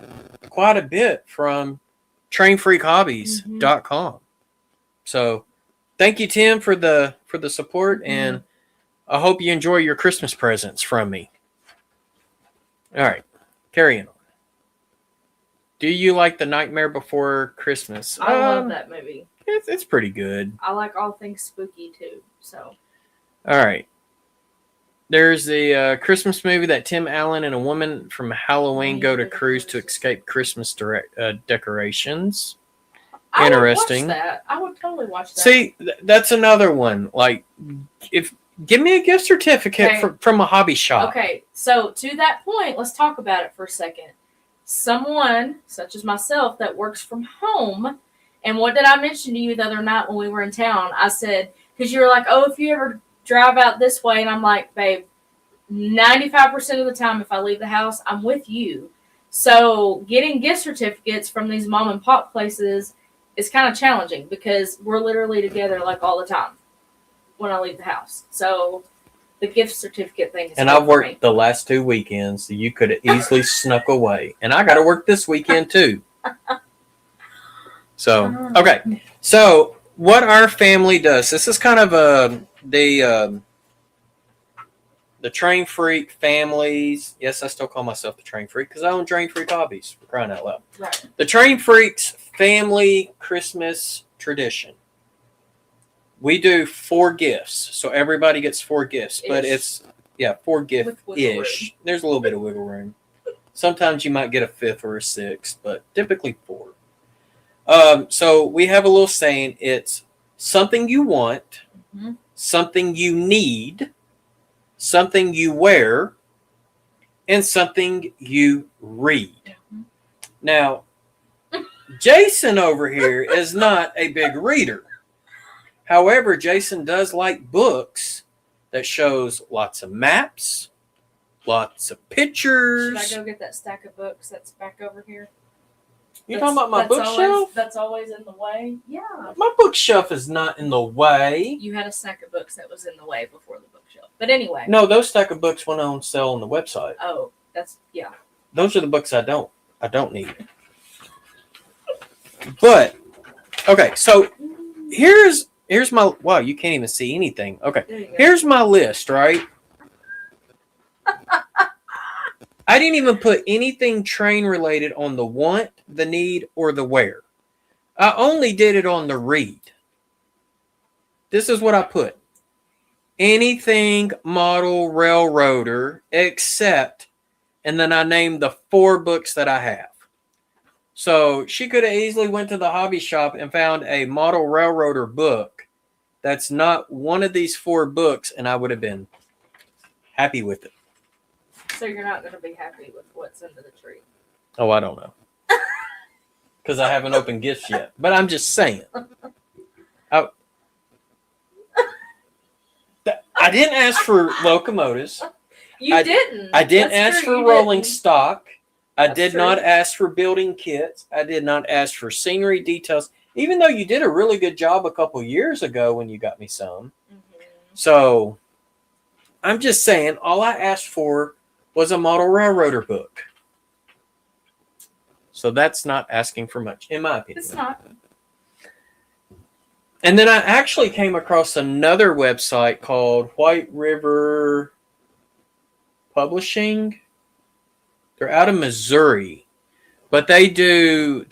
quite a bit from trainfreakhobbies.com. So thank you, Tim, for the support, and I hope you enjoy your Christmas presents from me. All right, carrying on. Do you like The Nightmare Before Christmas? I love that movie. It's pretty good. I like all things spooky too. So. All right. There's the Christmas movie that Tim Allen and a woman from Halloween go to cruise to escape Christmas decorations. Interesting. I would totally watch that. See, that's another one. Like, give me a gift certificate from a hobby shop. Okay, so to that point, let's talk about it for a second. Someone, such as myself, that works from home, and what did I mention to you the other night when we were in town? I said, because you were like, oh, if you ever drive out this way, and I'm like, babe, 95% of the time if I leave the house, I'm with you. So getting gift certificates from these mom and pop places is kind of challenging because we're literally together like all the time when I leave the house. So the gift certificate thing is. And I've worked the last 2 weekends, so you could have easily snuck away. And I got to work this weekend too. So, okay. So what our family does, this is kind of the Train Freak families. Yes, I still call myself the Train Freak because I own Train Freak Hobbies, for crying out loud. Right. The Train Freaks family Christmas tradition. We do 4 gifts, so everybody gets 4 gifts, but it's 4 gift-ish. There's a little bit of wiggle room. Sometimes you might get a 5th or a 6th, but typically 4. So we have a little saying. It's something you want, something you need, something you wear, and something you read. Now, Jason over here is not a big reader. However, Jason does like books that shows lots of maps, lots of pictures. Should I go get that stack of books that's back over here? You talking about my bookshelf? That's always in the way? Yeah. My bookshelf is not in the way. You had a stack of books that was in the way before the bookshelf. But anyway. No, those stack of books went on sale on the website. Oh, Those are the books I don't need. But, okay, so here's my, wow, you can't even see anything. Okay, here's my list, right? I didn't even put anything train related on the want, the need, or the wear. I only did it on the read. This is what I put. Anything model railroader except, and then I named the 4 books that I have. So she could have easily went to the hobby shop and found a model railroader book that's not one of these 4 books, and I would have been happy with it. So you're not going to be happy with what's under the tree? Oh, I don't know. Because I haven't opened gifts yet. But I'm just saying. I didn't ask for locomotives. You didn't. I didn't ask for rolling stock. I did not ask for building kits. I did not ask for scenery details, even though you did a really good job a couple years ago when you got me some. So I'm just saying, all I asked for was a model railroader book. So that's not asking for much, in my opinion. It's not. And then I actually came across another website called White River Publishing. They're out of Missouri, but they do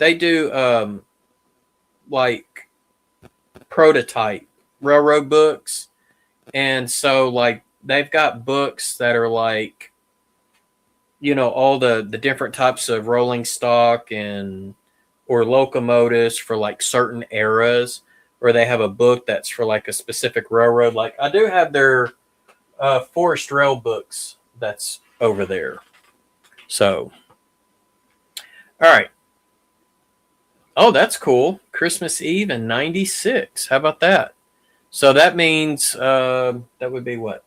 like prototype railroad books. And so like they've got books that are like all the different types of rolling stock or locomotives for like certain eras, or they have a book that's for like a specific railroad. Like I do have their Forest Rail books that's over there. So, all right. Oh, that's cool. Christmas Eve in 96. How about that? So that means that would be what?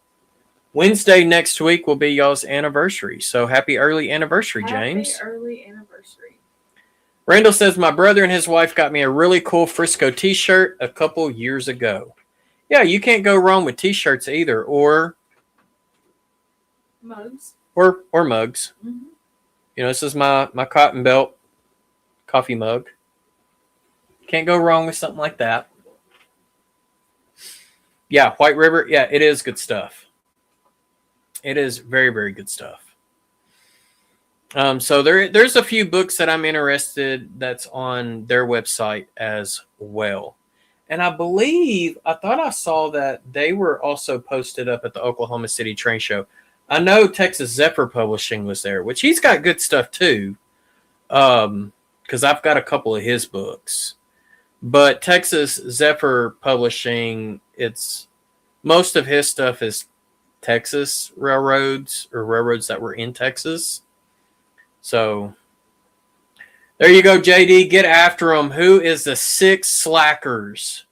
Wednesday next week will be y'all's anniversary. So happy early anniversary, James. Happy early anniversary. Randall says, my brother and his wife got me a really cool Frisco t-shirt a couple years ago. Yeah, you can't go wrong with t-shirts either, or mugs. Or mugs. Mm-hmm. This is my Cotton Belt coffee mug. Can't go wrong with something like that. Yeah, White River. Yeah, it is good stuff. It is very, very good stuff. So there's a few books that I'm interested that's on their website as well. And I thought I saw that they were also posted up at the Oklahoma City Train Show. I know Texas Zephyr Publishing was there, which he's got good stuff too. Because I've got a couple of his books. But Texas Zephyr Publishing, most of his stuff is Texas railroads or railroads that were in Texas. So there you go, JD. Get after them. Who is the 6 slackers?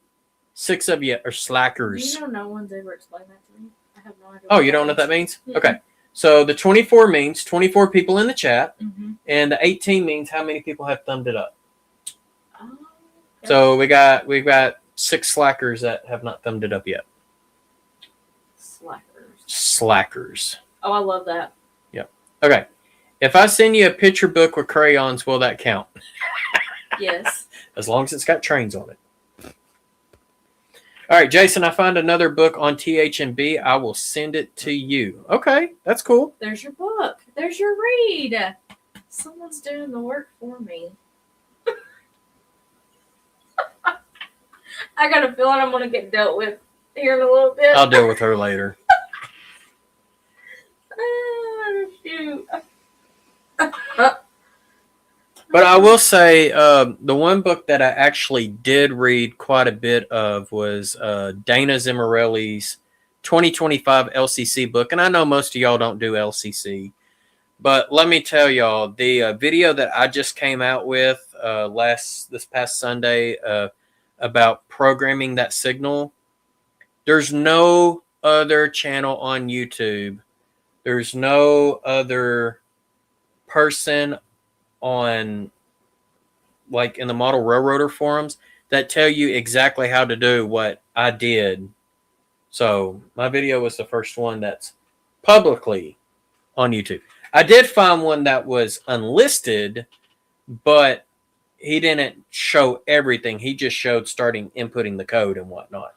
6 of you are slackers. No one's ever explained that to me. I have no idea. Oh, you don't know what that means? Yeah. Okay. So the 24 means 24 people in the chat. Mm-hmm. And the 18 means how many people have thumbed it up. Oh, okay. So we've got 6 slackers that have not thumbed it up yet. Slackers. Oh, I love that. Yep. Okay. If I send you a picture book with crayons, will that count? Yes. As long as it's got trains on it. All right, Jason, I found another book on THMB. I will send it to you. Okay, that's cool. There's your book. There's your read. Someone's doing the work for me. I got a feeling I'm going to get dealt with here in a little bit. I'll deal with her later. Shoot. But I will say the one book that I actually did read quite a bit of was Dana Zimmerelli's 2025 LCC book. And I know most of y'all don't do LCC. But let me tell y'all, the video that I just came out with this past Sunday about programming that signal, there's no other channel on YouTube. There's no other person on, like, in the model railroader forums that tell you exactly how to do what I did. So my video was the first one that's publicly on YouTube. I did find one that was unlisted, but he didn't show everything. He just showed starting inputting the code and whatnot.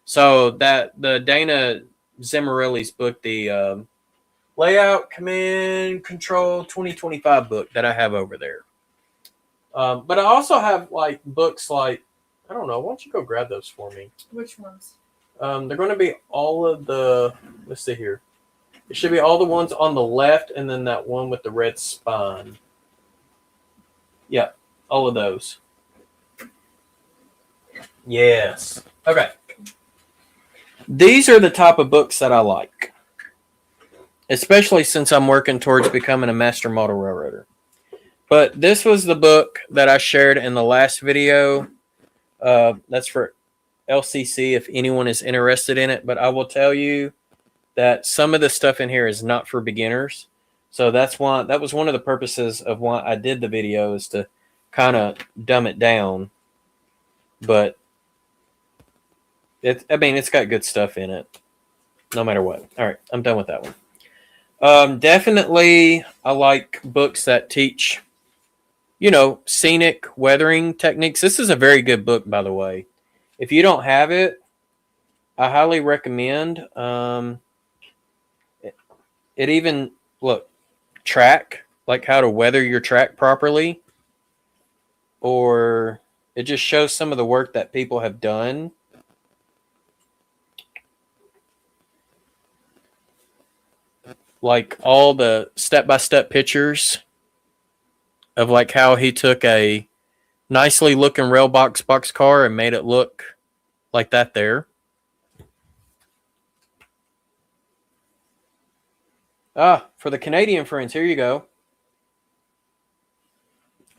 So that the Dana Zimmerelli's book, the Layout, Command, Control 2025 book that I have over there. But I also have like books like, I don't know, why don't you go grab those for me? Which ones? They're going to be all of the, let's see here. It should be all the ones on the left and then that one with the red spine. Yeah, all of those. Yes. Okay. These are the type of books that I like, especially since I'm working towards becoming a master model railroader. But this was the book that I shared in the last video. That's for LCC if anyone is interested in it. But I will tell you that some of the stuff in here is not for beginners. So that was one of the purposes of why I did the video, is to kind of dumb it down. But it's got good stuff in it, no matter what. All right, I'm done with that one. Definitely, I like books that teach, scenic weathering techniques. This is a very good book, by the way. If you don't have it, I highly recommend. It even, track, like how to weather your track properly. Or it just shows some of the work that people have done. like all the step-by-step pictures of like how he took a nicely looking rail box car and made it look like that there. For the Canadian friends, here you go.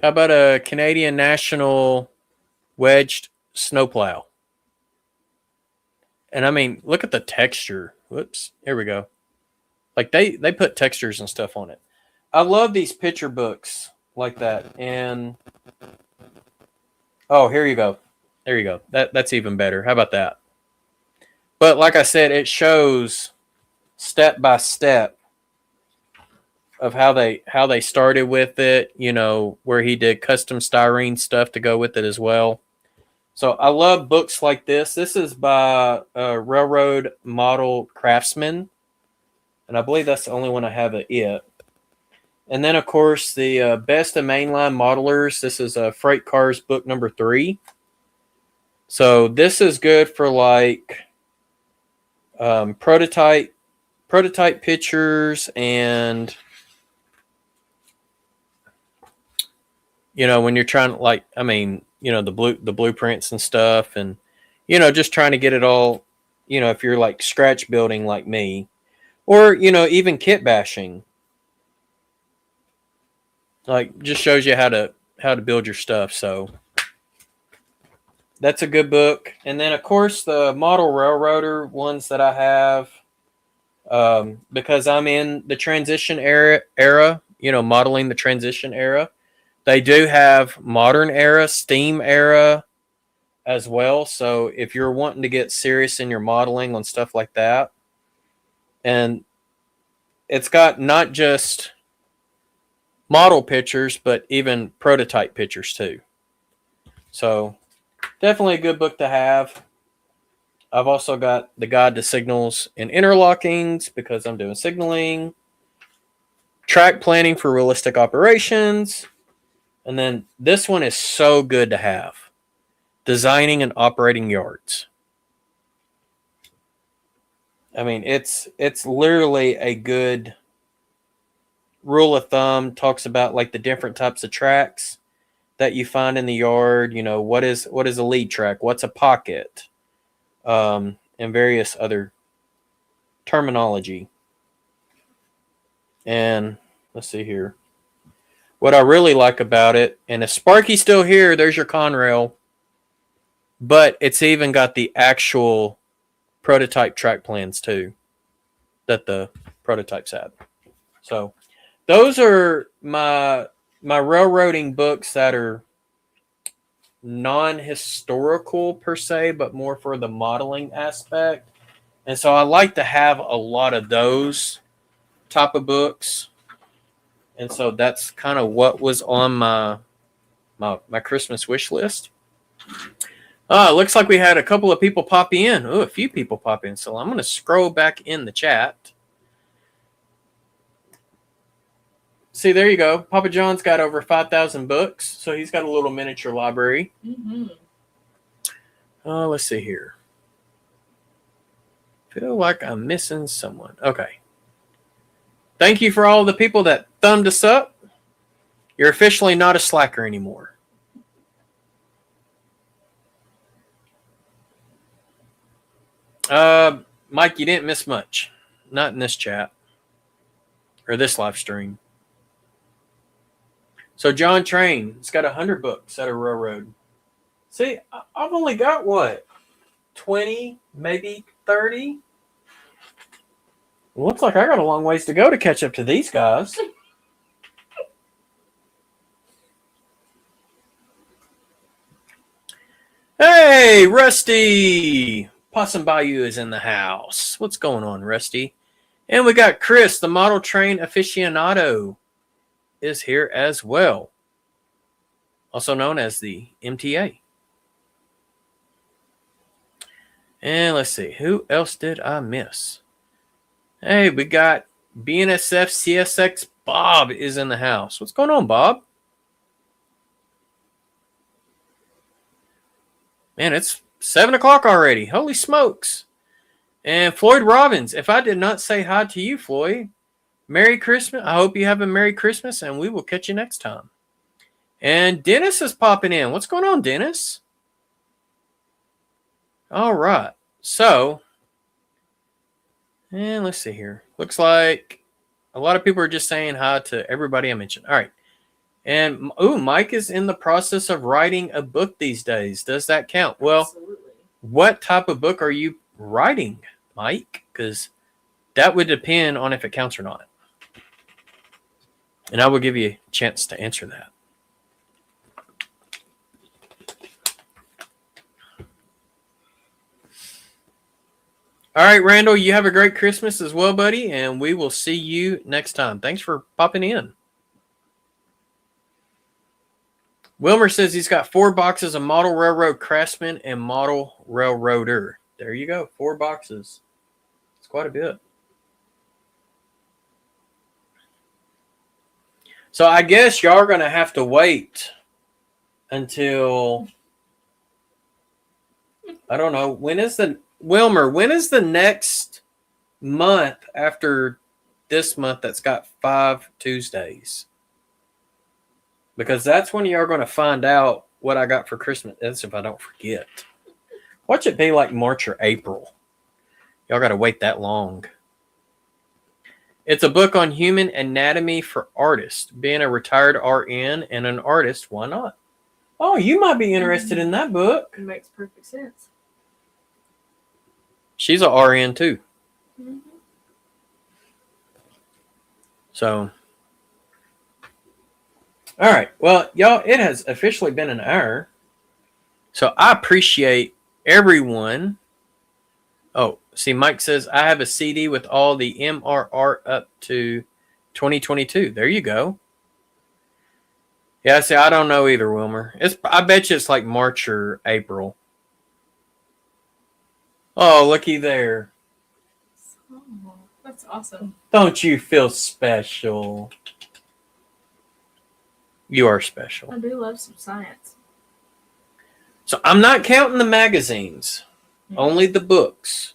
How about a Canadian National wedged snowplow? And I mean, look at the texture. Whoops, here we go. Like they put textures and stuff on it. I love these picture books like that. And oh, here you go. There you go. That's even better. How about that? But like I said, it shows step by step of how they started with it, you know, where he did custom styrene stuff to go with it as well. So I love books like this. This is by Railroad Model Craftsman, and I believe that's the only one I have of it. And then, of course, the Best of Mainline Modelers. This is Freight Cars book number 3. So this is good for like prototype pictures, and you know, when you're trying to, like, I mean, you know, the blueprints and stuff, and you know, just trying to get it all, you know, if you're like scratch building like me, or you know, even kit bashing, like just shows you how to build your stuff. So that's a good book. And then of course the model railroader ones that I have, because I'm in the transition era, you know, modeling the transition era. They do have modern era, steam era as well. So if you're wanting to get serious in your modeling on stuff like that, and it's got not just model pictures, but even prototype pictures too. So definitely a good book to have. I've also got the Guide to Signals and Interlockings because I'm doing signaling, track planning for realistic operations. And then this one is so good to have. Designing and operating yards. I mean, it's literally a good rule of thumb. Talks about like the different types of tracks that you find in the yard. You know, what is a lead track? What's a pocket? And various other terminology. And let's see here. What I really like about it, and if Sparky's still here, there's your Conrail. But it's even got the actual prototype track plans too that the prototypes had. So those are my railroading books that are non-historical per se, but more for the modeling aspect. And so I like to have a lot of those type of books. And so that's kind of what was on my Christmas wish list. It looks like we had a couple of people pop in. Oh, a few people pop in. So I'm going to scroll back in the chat. See, there you go. Papa John's got over 5,000 books. So he's got a little miniature library. Mm-hmm. Let's see here. Feel like I'm missing someone. Okay. Thank you for all the people that thumbed us up. You're officially not a slacker anymore. Mike, you didn't miss much. Not in this chat. Or this live stream. So John Train, it's got 100 books at a railroad. See, I've only got what? 20, maybe 30? Looks like I got a long ways to go to catch up to these guys. Hey, Rusty! Possum Bayou is in the house. What's going on, Rusty? And we got Chris, the model train aficionado, is here as well. Also known as the MTA. And let's see, who else did I miss? Hey, we got BNSF CSX Bob is in the house. What's going on, Bob? Man, it's 7 o'clock already. Holy smokes. And Floyd Robbins, if I did not say hi to you, Floyd, Merry Christmas. I hope you have a Merry Christmas, and we will catch you next time. And Dennis is popping in. What's going on, Dennis? All right. So, and let's see here. Looks like a lot of people are just saying hi to everybody I mentioned. All right. And, Mike is in the process of writing a book these days. Does that count? Well, Absolutely. What type of book are you writing, Mike? Because that would depend on if it counts or not. And I will give you a chance to answer that. All right, Randall, you have a great Christmas as well, buddy, and we will see you next time. Thanks for popping in. Wilmer says he's got 4 boxes of Model Railroad Craftsman and Model Railroader. There you go, 4 boxes. It's quite a bit. So I guess y'all are going to have to wait until, I don't know, Wilmer, when is the next month after this month that's got 5 Tuesdays? Because that's when you're going to find out what I got for Christmas. That's if I don't forget. Watch it be like March or April. Y'all got to wait that long. It's a book on human anatomy for artists. Being a retired RN and an artist, why not? Oh, you might be interested in that book. It makes perfect sense. She's a RN too. Mm-hmm. So, all right. Well, y'all, it has officially been an hour. So I appreciate everyone. Oh, see, Mike says, I have a CD with all the MRR up to 2022. There you go. Yeah, see, I don't know either, Wilmer. I bet you it's like March or April. Oh, looky there. Oh, that's awesome. Don't you feel special? You are special. I do love some science. So I'm not counting the magazines. Only the books.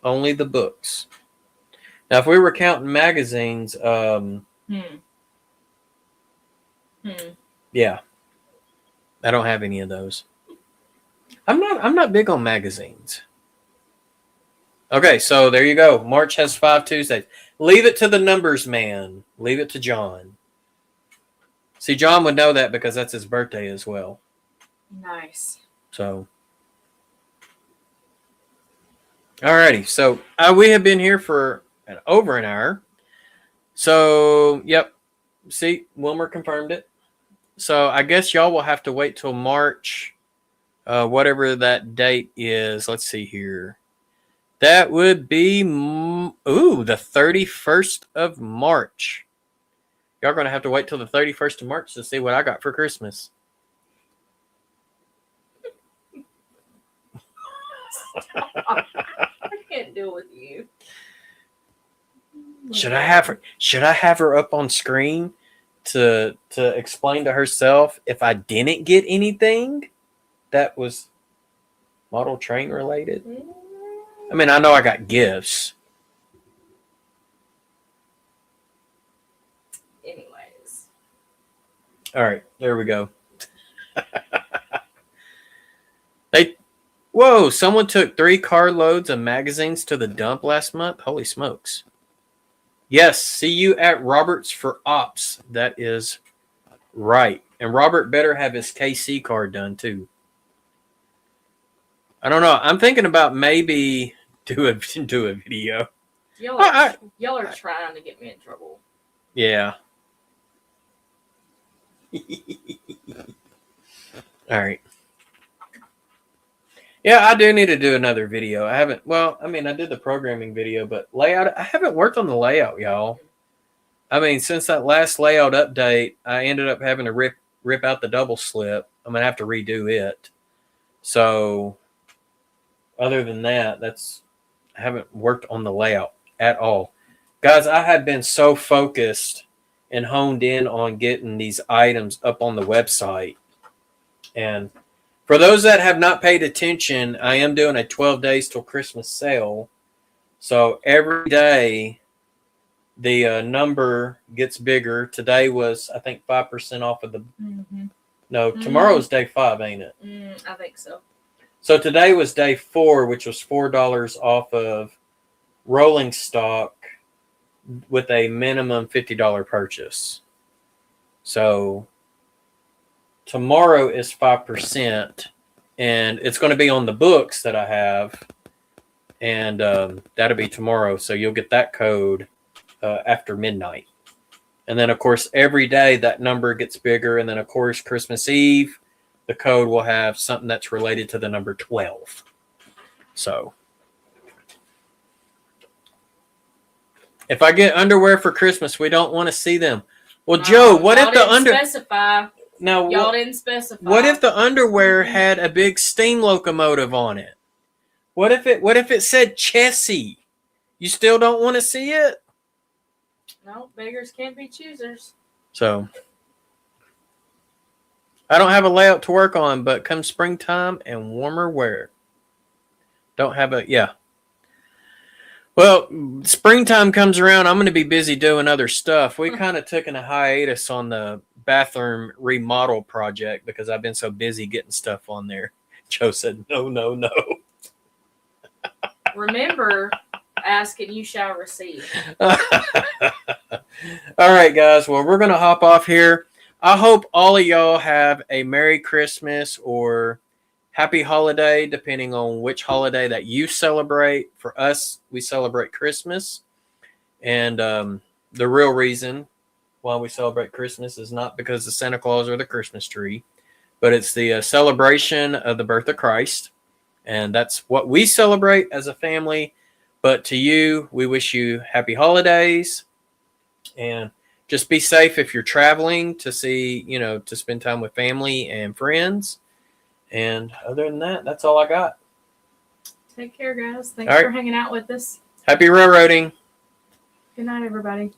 Only the books. Now, if we were counting magazines, yeah, I don't have any of those. I'm not big on magazines. Okay, so there you go. March has 5 Tuesdays. Leave it to the numbers man. Leave it to John. See, John would know that because that's his birthday as well. Nice. So, alrighty. So we have been here for over an hour. So, yep. See, Wilmer confirmed it. So I guess y'all will have to wait till March, whatever that date is. Let's see here. That would be, the 31st of March. Y'all are going to have to wait till the 31st of March to see what I got for Christmas. I can't deal with you. Should I have her up on screen to explain to herself if I didn't get anything that was model train related? I mean, I know I got gifts. Anyways. All right, there we go. Someone took 3 carloads of magazines to the dump last month. Holy smokes. Yes, see you at Robert's for Ops. That is right. And Robert better have his KC card done too. I don't know. I'm thinking about maybe do a video. Y'all are trying to get me in trouble. Yeah. All right. Yeah, I do need to do another video. I did the programming video, but layout, I haven't worked on the layout, y'all. I mean, since that last layout update, I ended up having to rip out the double slip. I'm going to have to redo it. So, other than that, I haven't worked on the layout at all. Guys, I have been so focused and honed in on getting these items up on the website. And for those that have not paid attention, I am doing a 12 days till Christmas sale. So every day the number gets bigger. Today was, I think, 5% off of the. Mm-hmm. No, tomorrow is day 5, ain't it? I think so. So today was day 4, which was $4 off of rolling stock with a minimum $50 purchase. So tomorrow is 5%, and it's going to be on the books that I have, and that'll be tomorrow. So you'll get that code after midnight. And then, of course, every day that number gets bigger. And then, of course, Christmas Eve, the code will have something that's related to the number 12. So if I get underwear for Christmas, we don't want to see them. Well, Joe, what if the specify? Now, y'all didn't specify. What if the underwear had a big steam locomotive on it? What if it said Chessie? You still don't want to see it? No, beggars can't be choosers. So I don't have a layout to work on, but come springtime and warmer weather. Don't have a Well, springtime comes around, I'm going to be busy doing other stuff. We kind of took a hiatus on the bathroom remodel project because I've been so busy getting stuff on there. Joe said, no. Remember, ask and you shall receive. All right, guys. Well, we're going to hop off here. I hope all of y'all have a Merry Christmas or Happy Holiday, depending on which holiday that you celebrate. For us, we celebrate Christmas. And the real reason why we celebrate Christmas is not because of Santa Claus or the Christmas tree, but it's the celebration of the birth of Christ. And that's what we celebrate as a family. But to you, we wish you happy holidays. And just be safe if you're traveling to see, to spend time with family and friends. And other than that, that's all I got. Take care, guys. Thanks for hanging out with us. Happy railroading. Good night, everybody.